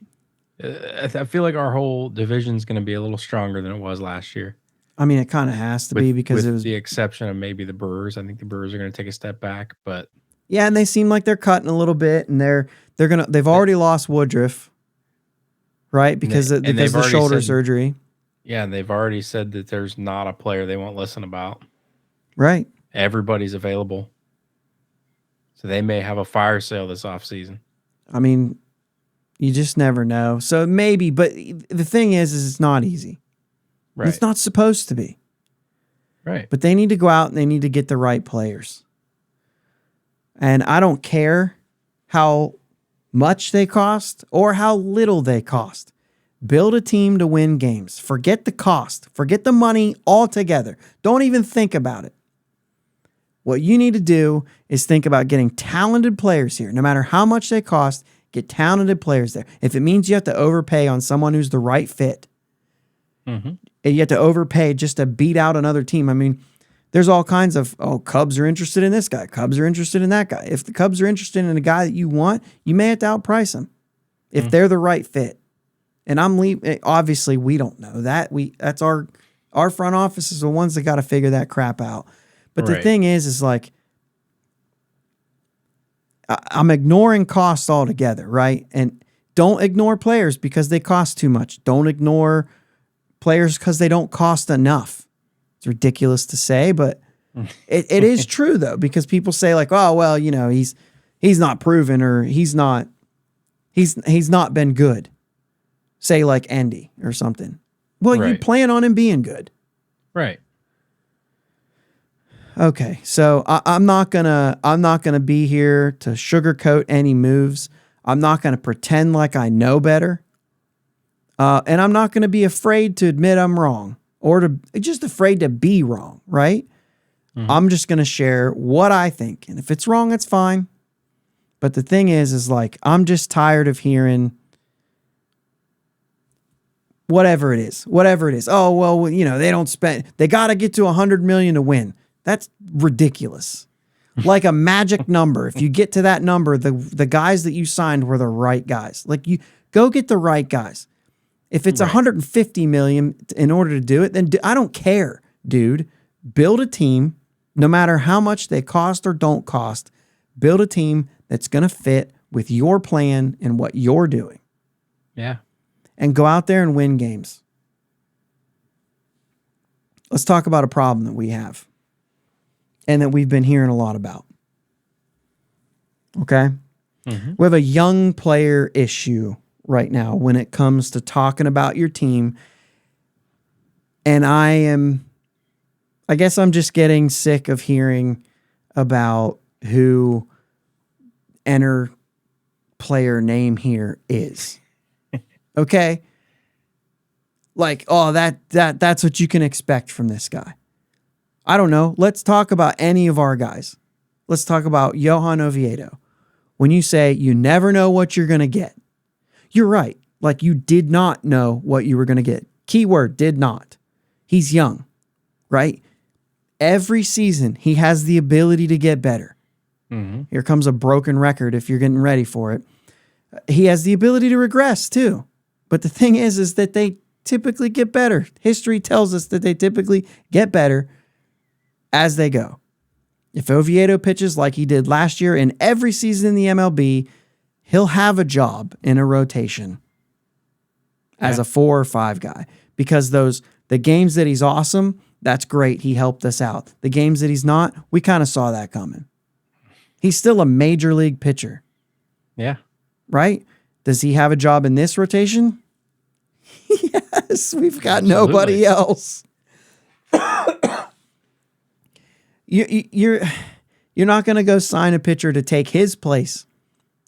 I feel like our whole division is going to be a little stronger than it was last year. I mean, it kind of has to be because it was the exception of maybe the Brewers. I think the Brewers are going to take a step back, but yeah, and they seem like they're cutting a little bit, and they've already lost Woodruff, right? Because of the shoulder surgery. Yeah, and they've already said that there's not a player they won't listen about. Right. Everybody's available. So they may have a fire sale this offseason. I mean, you just never know. So maybe, but the thing is it's not easy. Right. It's not supposed to be. Right. But they need to go out and they need to get the right players. And I don't care how much they cost or how little they cost. Build a team to win games. Forget the cost. Forget the money altogether. Don't even think about it. What you need to do is think about getting talented players here. No matter how much they cost, get talented players there. If it means you have to overpay on someone who's the right fit, and you have to overpay just to beat out another team. I mean, there's all kinds of, Cubs are interested in this guy. Cubs are interested in that guy. If the Cubs are interested in a guy that you want, you may have to outprice them if they're the right fit. And obviously, we don't know that. That's our front office is the ones that got to figure that crap out. But the thing is like, I'm ignoring costs altogether, right? And don't ignore players because they cost too much. Don't ignore players because they don't cost enough. It's ridiculous to say, but it is true though, because people say like, oh, well, he's not proven or he's not been good. Say like Andy or something. Well, you plan on him being good. Right. Okay, so I'm not gonna be here to sugarcoat any moves. I'm not gonna pretend like I know better, and I'm not gonna be afraid to admit I'm wrong or just afraid to be wrong. Right? I'm just gonna share what I think, and if it's wrong, it's fine. But the thing is like I'm just tired of hearing whatever it is. Oh well, they don't spend. They got to get to 100 million to win. That's ridiculous. Like a magic number. If you get to that number, the guys that you signed were the right guys. Like you go get the right guys. If it's 150 million in order to do it, then I don't care, dude. Build a team, no matter how much they cost or don't cost. Build a team that's going to fit with your plan and what you're doing. Yeah. And go out there and win games. Let's talk about a problem that we have. And that we've been hearing a lot about. Okay? We have a young player issue right now when it comes to talking about your team. And I guess I'm just getting sick of hearing about who enter player name here is. Okay? Like, that's what you can expect from this guy. I don't know. Let's talk about any of our guys. Let's talk about Johan Oviedo. When you say you never know what you're going to get, you're right. Like you did not know what you were going to get. Keyword, did not. He's young, right? Every season, he has the ability to get better. Here comes a broken record if you're getting ready for it. He has the ability to regress too. But the thing is that they typically get better. History tells us that they typically get better as they go. If Oviedo pitches like he did last year in every season in the MLB, he'll have a job in a rotation as a 4 or 5 guy. Because the games that he's awesome, that's great. He helped us out. The games that he's not, we kind of saw that coming. He's still a major league pitcher. Yeah. Right? Does he have a job in this rotation? Yes, we've got nobody else. You're not going to go sign a pitcher to take his place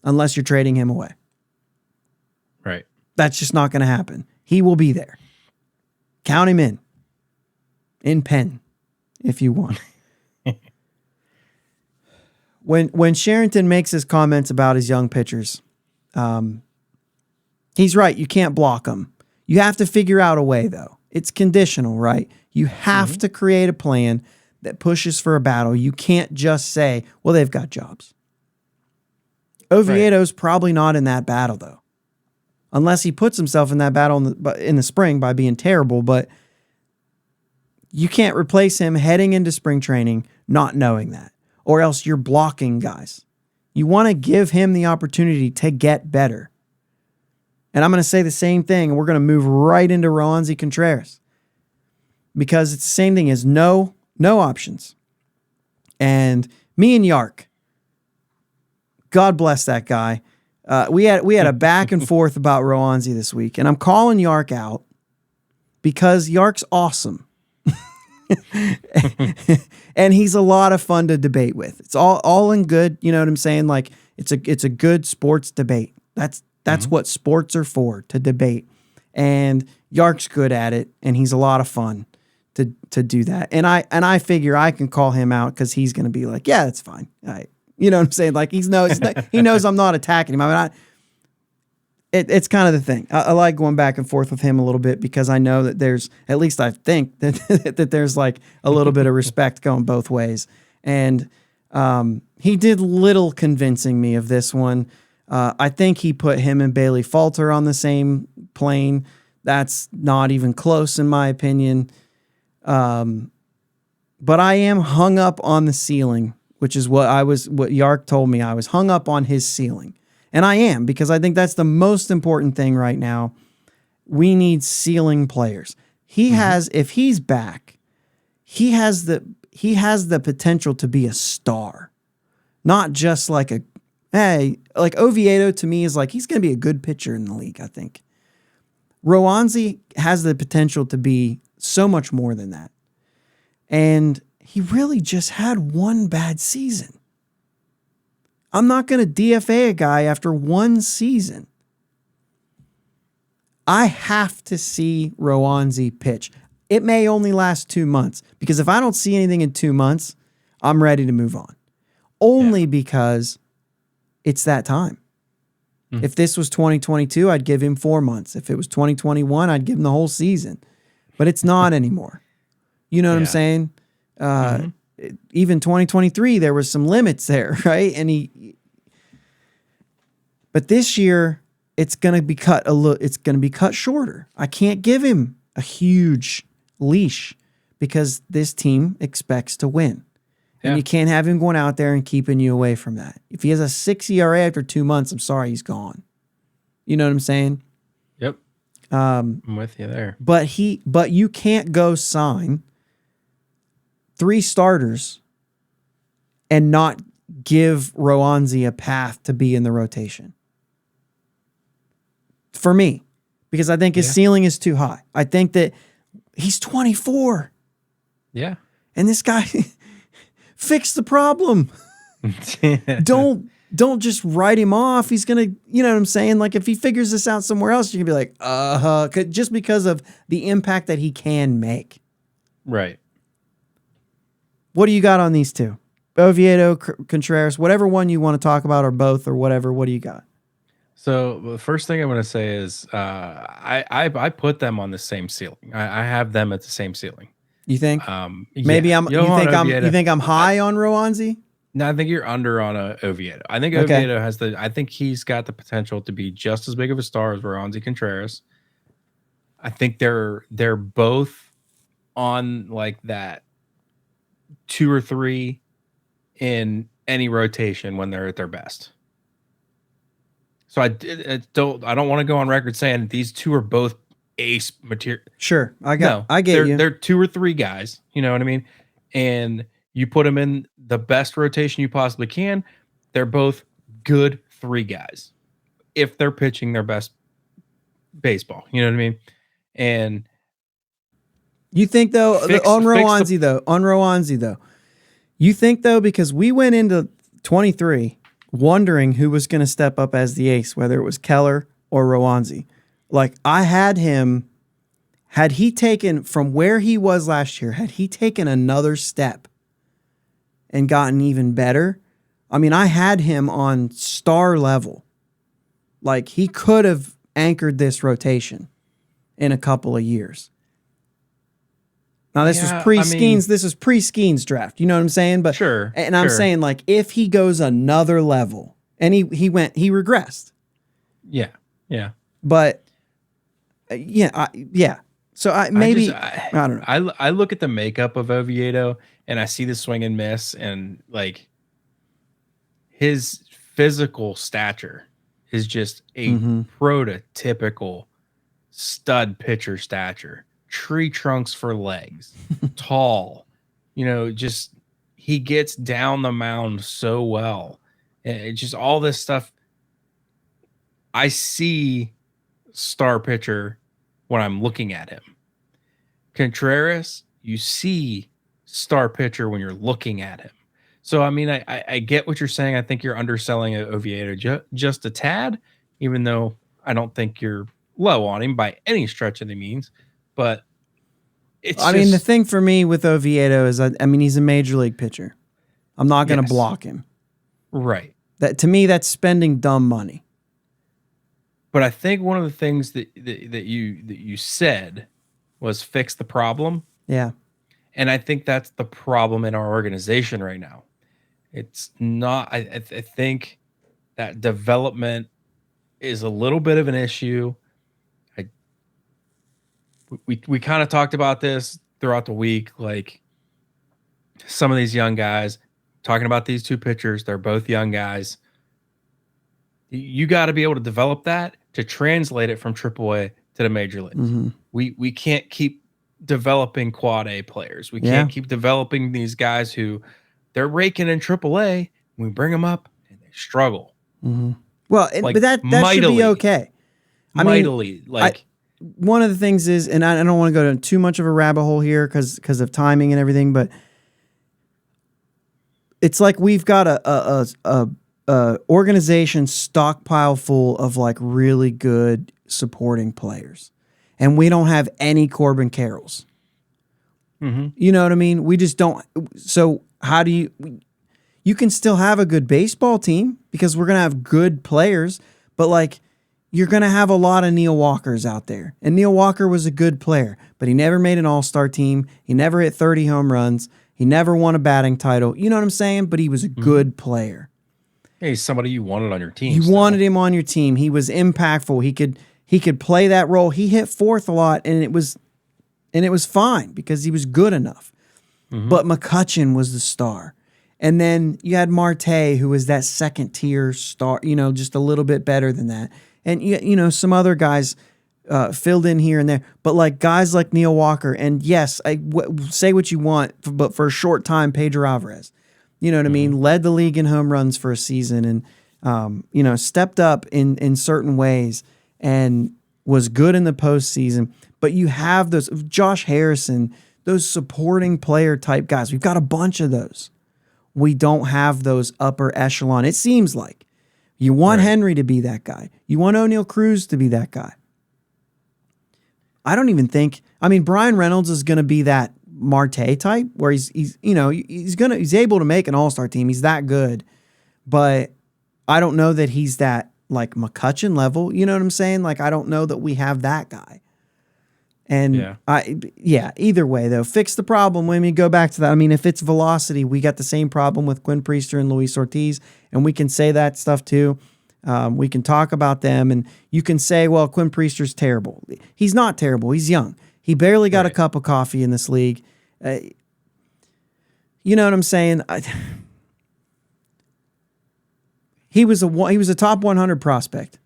unless you're trading him away. Right. That's just not going to happen. He will be there. Count him in pen, if you want. When Cherington makes his comments about his young pitchers, he's right. You can't block them. You have to figure out a way, though. It's conditional, right? You have to create a plan that pushes for a battle. You can't just say, well, they've got jobs. Oviedo's probably not in that battle, though. Unless he puts himself in that battle in the spring by being terrible. But you can't replace him heading into spring training not knowing that. Or else you're blocking guys. You want to give him the opportunity to get better. And I'm going to say the same thing. We're going to move right into Roansy Contreras. because it's the same thing as no options. And me and Yark, God bless that guy. We had a back and forth about Roanzi this week, and I'm calling Yark out because Yark's awesome. And he's a lot of fun to debate with. It's all in good, you know what I'm saying? Like it's a good sports debate. That's what sports are for, to debate. And Yark's good at it, and he's a lot of fun to do that. And I figure I can call him out because he's going to be like, yeah, that's fine. You know what I'm saying? Like he knows I'm not attacking him. I mean, it's kind of the thing. I like going back and forth with him a little bit because I know that there's, at least I think that there's like a little bit of respect going both ways. And he did little convincing me of this one. I think he put him and Bailey Falter on the same plane. That's not even close in my opinion. But I am hung up on the ceiling, which is what Yark told me. I was hung up on his ceiling. And I am, because I think that's the most important thing right now. We need ceiling players. He has, if he's back, he has the potential to be a star. Not just like like Oviedo to me is like, he's going to be a good pitcher in the league, I think. Roanzi has the potential to be so much more than that. And he really just had one bad season. I'm not going to DFA a guy after one season. I have to see Roanzi pitch. It may only last 2 months, because if I don't see anything in 2 months, I'm ready to move on. Only because it's that time. Mm-hmm. If this was 2022, I'd give him 4 months. If it was 2021, I'd give him the whole season. But it's not anymore. You know what I'm saying? Even 2023, there was some limits there, right? But this year, it's going to be cut it's going to be cut shorter. I can't give him a huge leash because this team expects to win. And you can't have him going out there and keeping you away from that. If he has a 6 ERA after 2 months, I'm sorry, he's gone. You know what I'm saying? Yep. I'm with you there. But you can't go sign 3 starters and not give Roanzi a path to be in the rotation. For me, because I think his ceiling is too high. I think that he's 24. Yeah. And this guy fix the problem. Don't just write him off. He's going to, you know what I'm saying? Like if he figures this out somewhere else, you're going to be like, just because of the impact that he can make. Right. What do you got on these two? Oviedo, Contreras, whatever one you want to talk about, or both, or whatever. What do you got? So the first thing I want to say is I put them on the same ceiling. I have them at the same ceiling. You think? Maybe I'm. You think I'm high on Roanzi? No, I think you're under on Oviedo. I think Oviedo has I think he's got the potential to be just as big of a star as Roanzi Contreras. I think they're both on like that 2 or 3 in any rotation when they're at their best. So I don't want to go on record saying that these two are both ace material. Sure, I get you. They're 2 or 3 guys. You know what I mean? And you put them in the best rotation you possibly can. They're both good 3 guys if they're pitching their best baseball. You know what I mean? And you think though on Roanzi though, you think though, because we went into 23 wondering who was going to step up as the ace, whether it was Keller or Roanzi. Like I had him, had he taken from where he was last year, had he taken another step and gotten even better, I mean, I had him on star level. Like he could have anchored this rotation in a couple of years. Now this was pre-Skeens. This is pre-Skeens draft. You know what I'm saying? But sure. And I'm saying like if he goes another level, and he regressed. Yeah. But yeah. So I don't know. I look at the makeup of Oviedo and I see the swing and miss, and like his physical stature is just a prototypical stud pitcher stature. tree trunks for legs, tall, just he gets down the mound so well. It's just all this stuff. I see star pitcher when I'm looking at him. Contreras, you see star pitcher when you're looking at him. So, I mean, I get what you're saying. I think you're underselling Oviedo just a tad, even though I don't think you're low on him by any stretch of the means. But I mean, the thing for me with Oviedo is, I mean, he's a major league pitcher. I'm not going to block him. Right. That to me, that's spending dumb money. But I think one of the things that you said was fix the problem. Yeah. And I think that's the problem in our organization right now. It's not, I think that development is a little bit of an issue. We kind of talked about this throughout the week, like some of these young guys, talking about these two pitchers, they're both young guys. You got to be able to develop that to translate it from AAA to the major leagues. Mm-hmm. We can't keep developing quad A players. We can't keep developing these guys who they're raking in AAA. We bring them up and they struggle. Mm-hmm. Well, but that should be okay. One of the things is, and I don't want to go down too much of a rabbit hole here because of timing and everything, but it's like we've got a organization stockpile full of like really good supporting players, and we don't have any Corbin Carrolls. Mm-hmm. You know what I mean? We just don't. So how do you can still have a good baseball team because we're going to have good players, but like you're going to have a lot of Neil Walkers out there. And Neil Walker was a good player, but he never made an all-star team. He never hit 30 home runs. He never won a batting title. You know what I'm saying? But he was a good player. Yeah, he's somebody you wanted on your team. You wanted him on your team. He was impactful. He could play that role. He hit fourth a lot, and it was fine because he was good enough. Mm-hmm. But McCutchen was the star. And then you had Marte, who was that second tier star, just a little bit better than that. And some other guys filled in here and there. But like guys like Neil Walker, and yes, say what you want, but for a short time, Pedro Alvarez. You know what I mean? Led the league in home runs for a season and, stepped up in certain ways and was good in the postseason. But you have those, Josh Harrison, those supporting player type guys. We've got a bunch of those. We don't have those upper echelon. It seems like you want Henry to be that guy. You want O'Neal Cruz to be that guy. I don't even think, Brian Reynolds is going to be that Marte type where he's able to make an all-star team. He's that good, but I don't know that he's that like McCutchen level. You know what I'm saying? Like, I don't know that we have that guy. And either way though, fix the problem. When we go back to that, if it's velocity, we got the same problem with Quinn Priester and Luis Ortiz, and we can say that stuff too. We can talk about them, and you can say, well, Quinn Priester's terrible. He's not terrible. He's young. He barely got a cup of coffee in this league. You know what I'm saying? He was a top 100 prospect.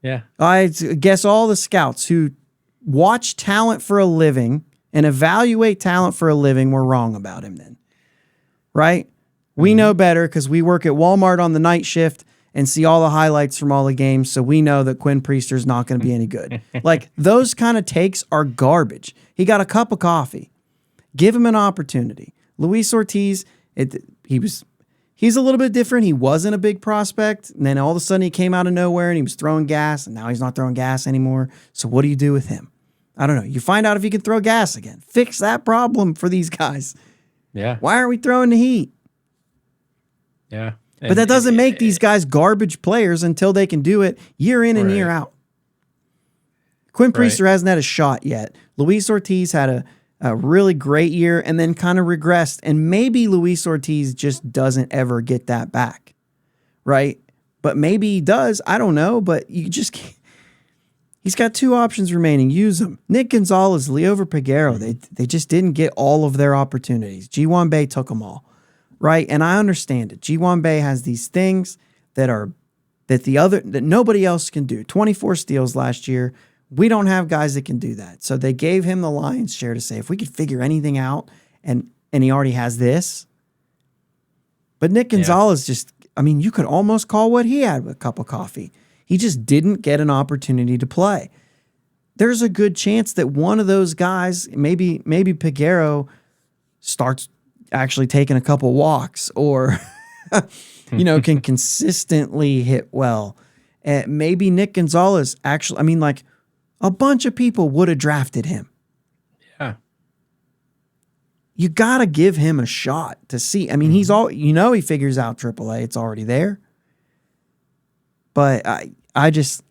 Yeah. I guess all the scouts who watch talent for a living and evaluate talent for a living were wrong about him then. Right? We know better because we work at Walmart on the night shift and see all the highlights from all the games, so we know that Quinn Priester's not going to be any good. Like, those kind of takes are garbage. He got a cup of coffee. Give him an opportunity. Luis Ortiz, he's a little bit different. He wasn't a big prospect, and then all of a sudden he came out of nowhere and he was throwing gas, and now he's not throwing gas anymore. So what do you do with him? I don't know. You find out if he can throw gas again. Fix that problem for these guys. Yeah. Why aren't we throwing the heat? Yeah. But that doesn't make these guys garbage players until they can do it year in and year out. Quinn Priester hasn't had a shot yet. Luis Ortiz had a really great year and then kind of regressed. And maybe Luis Ortiz just doesn't ever get that back. Right? But maybe he does. I don't know. But you just can't. He's got two options remaining. Use them. Nick Gonzalez, Leover Peguero, they just didn't get all of their opportunities. Ji-Hwan Bae took them all. Right? And I understand it. Ji-Hwan Bae has these things that nobody else can do. 24 steals last year We don't have guys that can do that. So they gave him the lion's share to say, if we could figure anything out, and he already has this. But Nick Gonzalez just, I mean, you could almost call what he had a cup of coffee. He just didn't get an opportunity to play. There's a good chance that one of those guys, maybe Piguero, starts actually taking a couple walks, or can consistently hit well. Maybe Nick Gonzalez actually, I mean, like, a bunch of people would have drafted him. Yeah. You got to give him a shot to see. I mean, he's all, he figures out AAA. It's already there. But I just,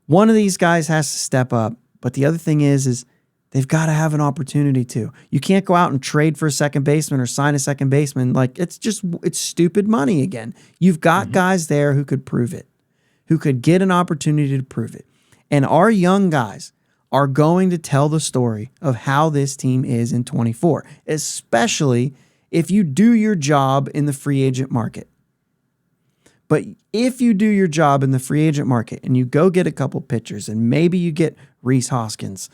one of these guys has to step up. But the other thing is they've got to have an opportunity to. You can't go out and trade for a second baseman or sign a second baseman. Like, it's stupid money again. You've got guys there who could prove it, who could get an opportunity to prove it. And our young guys are going to tell the story of how this team is in 24, especially if you do your job in the free agent market. But if you do your job in the free agent market and you go get a couple pitchers and maybe you get Rhys Hoskins,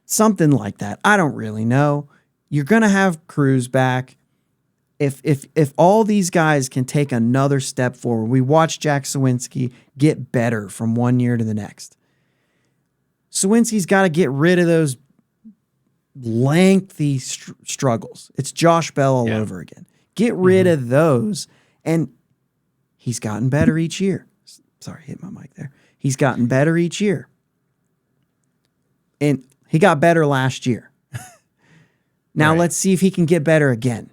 something like that, I don't really know. You're going to have Cruz back. If all these guys can take another step forward, we watched Jack Sawinski get better from one year to the next. Sawinski's got to get rid of those lengthy struggles. It's Josh Bell all over again. Get rid of those. And he's gotten better each year. Sorry, hit my mic there. He's gotten better each year. And he got better last year. Now let's see if he can get better again.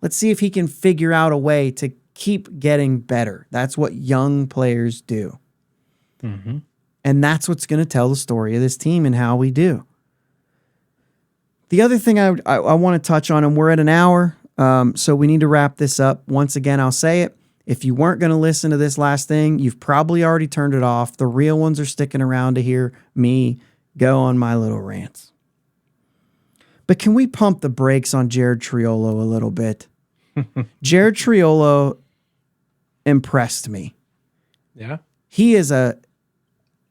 Let's see if he can figure out a way to keep getting better. That's what young players do. Mm-hmm. And that's what's going to tell the story of this team and how we do. The other thing I want to touch on, and we're at an hour, so we need to wrap this up. Once again, I'll say it. If you weren't going to listen to this last thing, you've probably already turned it off. The real ones are sticking around to hear me go on my little rants. But can we pump the brakes on Jared Triolo a little bit? Jared Triolo impressed me. Yeah. He is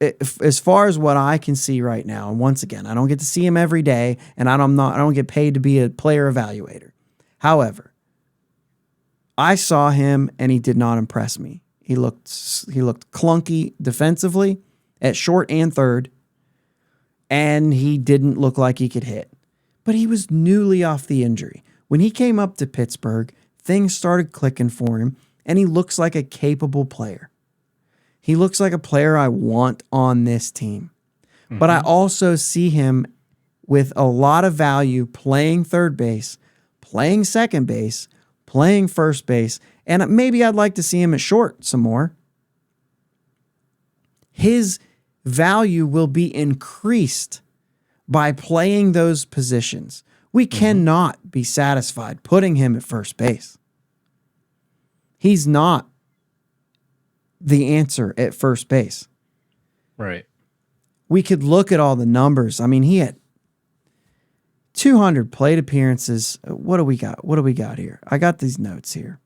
as far as what I can see right now, and once again, I don't get to see him every day, and I don't get paid to be a player evaluator. However, I saw him and he did not impress me. He looked clunky defensively at short and third, and he didn't look like he could hit. But he was newly off the injury. When he came up to Pittsburgh, things started clicking for him, and he looks like a capable player. He looks like a player I want on this team. Mm-hmm. But I also see him with a lot of value playing third base, playing second base, playing first base, and maybe I'd like to see him at short some more. His value will be increased by playing those positions. We cannot be satisfied putting him at first base. He's not the answer at first base. Right. We could look at all the numbers. I mean, he had 200 plate appearances. What do we got? What do we got here? I got these notes here.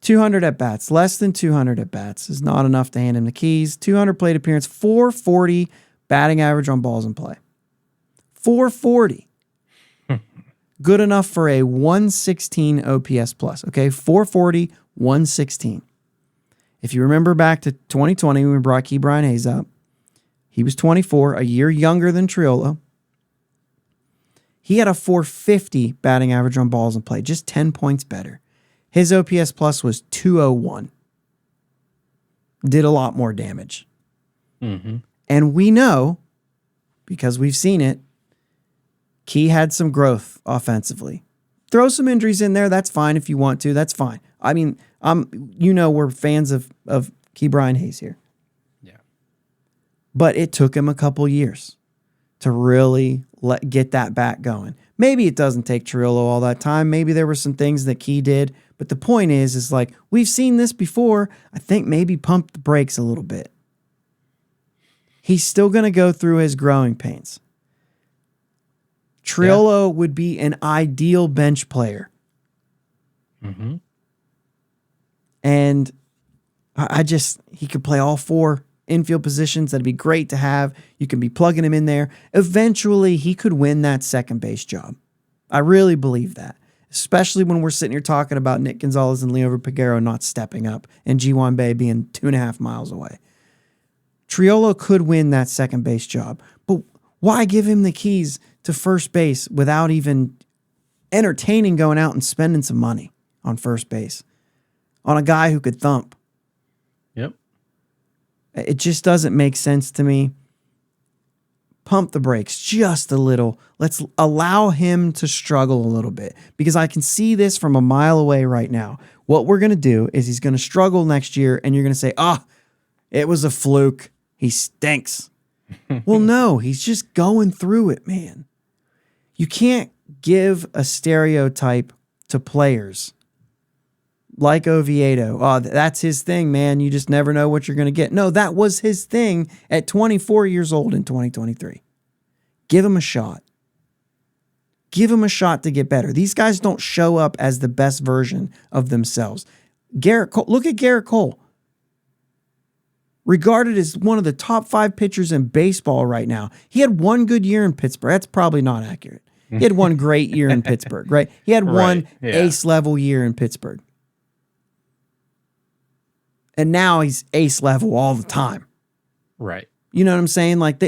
200 at-bats. Less than 200 at-bats is not enough to hand him the keys. 200 plate appearance. 440 batting average on balls in play. 440. Good enough for a 116 OPS plus. Okay, 440, 116. If you remember back to 2020 when we brought Ke'Bryan Hayes up, he was 24, a year younger than Triolo. He had a 450 batting average on balls in play, just 10 points better. His OPS plus was 201. Did a lot more damage. Mm-hmm. And we know, because we've seen it, Key had some growth offensively. Throw some injuries in there. That's fine if you want to. That's fine. I mean, we're fans of Ke'Bryan Hayes here. Yeah. But it took him a couple years to really get that bat going. Maybe it doesn't take Triolo all that time. Maybe there were some things that Key did. But the point is like, we've seen this before. I think maybe pump the brakes a little bit. He's still going to go through his growing pains. Triolo would be an ideal bench player. Mm-hmm. And He could play all 4 infield positions. That'd be great to have. You can be plugging him in there. Eventually, he could win that second base job. I really believe that, especially when we're sitting here talking about Nick Gonzalez and Liover Peguero not stepping up and G1 Bay being 2.5 miles away. Triolo could win that second base job, but why give him the keys to first base without even entertaining going out and spending some money on first base on a guy who could thump? Yep. It just doesn't make sense to me. Pump the brakes just a little. Let's allow him to struggle a little bit, because I can see this from a mile away right now. What we're going to do is he's going to struggle next year, and you're going to say, it was a fluke. He stinks. Well, no, he's just going through it, man. You can't give a stereotype to players like Oviedo. Oh, that's his thing, man. You just never know what you're going to get. No, that was his thing at 24 years old in 2023. Give him a shot. Give him a shot to get better. These guys don't show up as the best version of themselves. Garrett Cole, look at Garrett Cole. Regarded as one of the top 5 pitchers in baseball right now. He had one good year in Pittsburgh. That's probably not accurate. He had one great year in Pittsburgh, right? He had one ace level year in Pittsburgh. And now he's ace level all the time. Right. You know what I'm saying? Like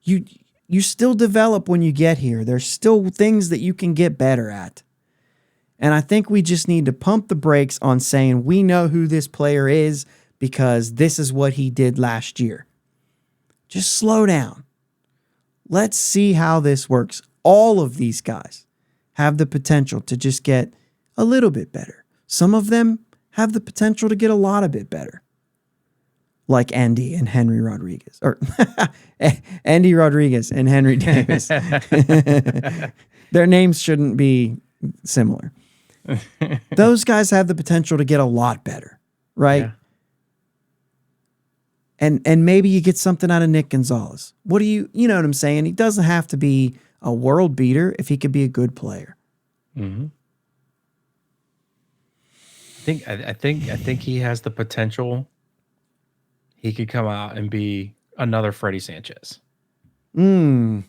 you still develop when you get here. There's still things that you can get better at. And I think we just need to pump the brakes on saying we know who this player is because this is what he did last year. Just slow down. Let's see how this works. All of these guys have the potential to just get a little bit better. Some of them have the potential to get a lot of bit better. Like Andy and Henry Rodriguez. Or Andy Rodriguez and Henry Davis. Their names shouldn't be similar. Those guys have the potential to get a lot better, right? Yeah. And maybe you get something out of Nick Gonzalez. What do you know what I'm saying? He doesn't have to be a world beater if he could be a good player. Mm-hmm. I think he has the potential. He could come out and be another Freddie Sanchez. I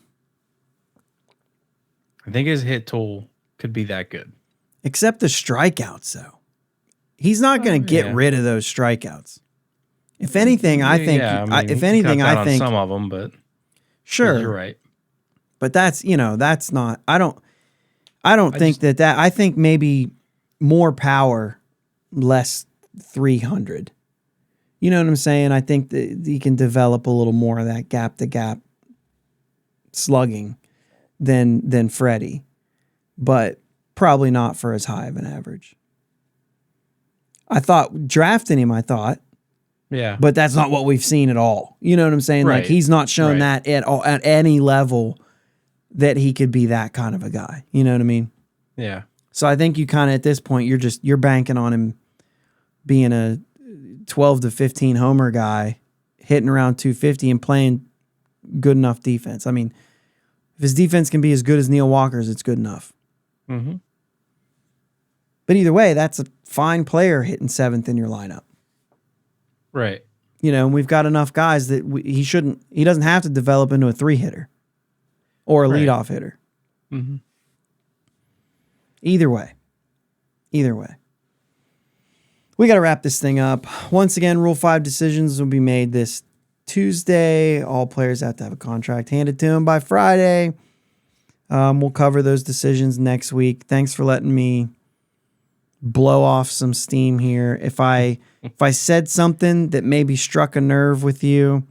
think his hit tool could be that good. Except the strikeouts, though. He's not going to get rid of those strikeouts. If anything, I think. I think some of them, but sure, you're right. But that's not. I don't think that. I think maybe more power, less 300. You know what I'm saying? I think that he can develop a little more of that gap to gap slugging than Freddie, but probably not for as high of an average. I thought drafting him. Yeah. But that's not what we've seen at all. You know what I'm saying? Right. Like he's not shown that at all, at any level that he could be that kind of a guy. You know what I mean? Yeah. So I think you kind of at this point you're banking on him being a 12 to 15 homer guy, hitting around 250 and playing good enough defense. I mean, if his defense can be as good as Neil Walker's, it's good enough. Mm-hmm. But either way, that's a fine player hitting 7th in your lineup. Right. And we've got enough guys that he doesn't have to develop into a 3-hitter or a leadoff hitter. Mm-hmm. Either way. We got to wrap this thing up. Once again, Rule 5 decisions will be made this Tuesday. All players have to have a contract handed to them by Friday. We'll cover those decisions next week. Thanks for letting me blow off some steam here. If I said something that maybe struck a nerve with you,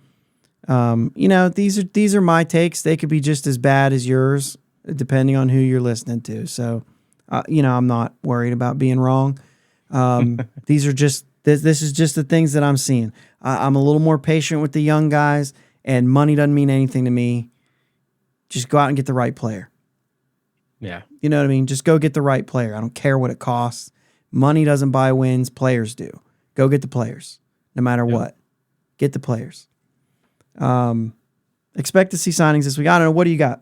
these are my takes. They could be just as bad as yours, depending on who you're listening to. So, I'm not worried about being wrong. These are just this is just the things that I'm seeing. I'm a little more patient with the young guys, and money doesn't mean anything to me. Just go out and get the right player. Yeah. You know what I mean? Just go get the right player. I don't care what it costs. Money doesn't buy wins. Players do. Go get the players, no matter what. Get the players. Expect to see signings this week. I don't know. What do you got?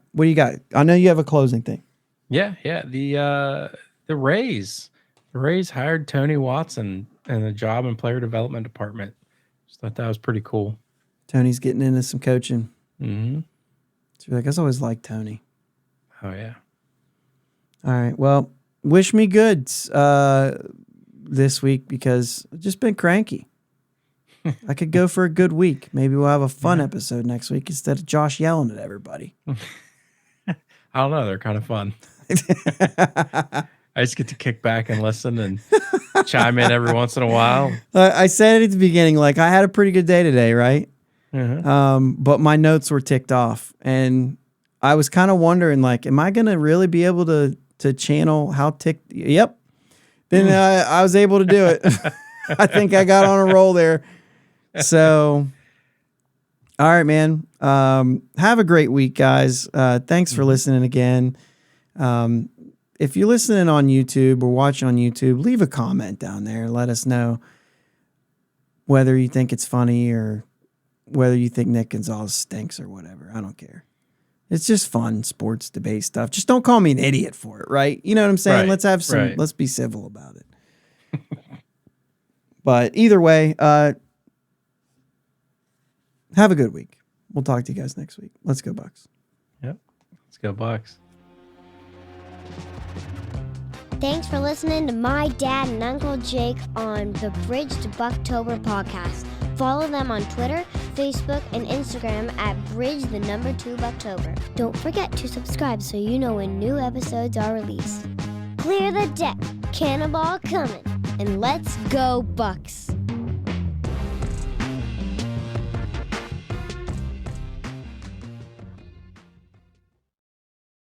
I know you have a closing thing. Yeah. The Rays The Rays hired Tony Watson in the job and player development department. Just thought that was pretty cool. Tony's getting into some coaching. Mm-hmm. So I always liked Tony. Oh, yeah. All right. Well, wish me good this week because I've just been cranky. I could go for a good week. Maybe we'll have a fun episode next week instead of Josh yelling at everybody. I don't know. They're kind of fun. I just get to kick back and listen and chime in every once in a while. I said it at the beginning, like I had a pretty good day today, right? Uh-huh. But my notes were ticked off, and I was kind of wondering, like, am I going to really be able to channel how ticked? Yep. Then I was able to do it. I think I got on a roll there. So, all right, man. Have a great week, guys. Thanks for listening again. If you're listening on YouTube or watching on YouTube, leave a comment down there. Let us know whether you think it's funny or whether you think Nick Gonzalez stinks or whatever. I don't care. It's just fun sports debate stuff. Just don't call me an idiot for it, right? You know what I'm saying? Right, Let's have some, right. Let's be civil about it. But either way, have a good week. We'll talk to you guys next week. Let's go Bucks. Yep. Let's go Bucks. Thanks for listening to my dad and Uncle Jake on the Bridge to Buctober podcast. Follow them on Twitter, Facebook, and Instagram at Bridge2Buctober. Don't forget to subscribe so you know when new episodes are released. Clear the deck, cannonball coming, and let's go Bucks!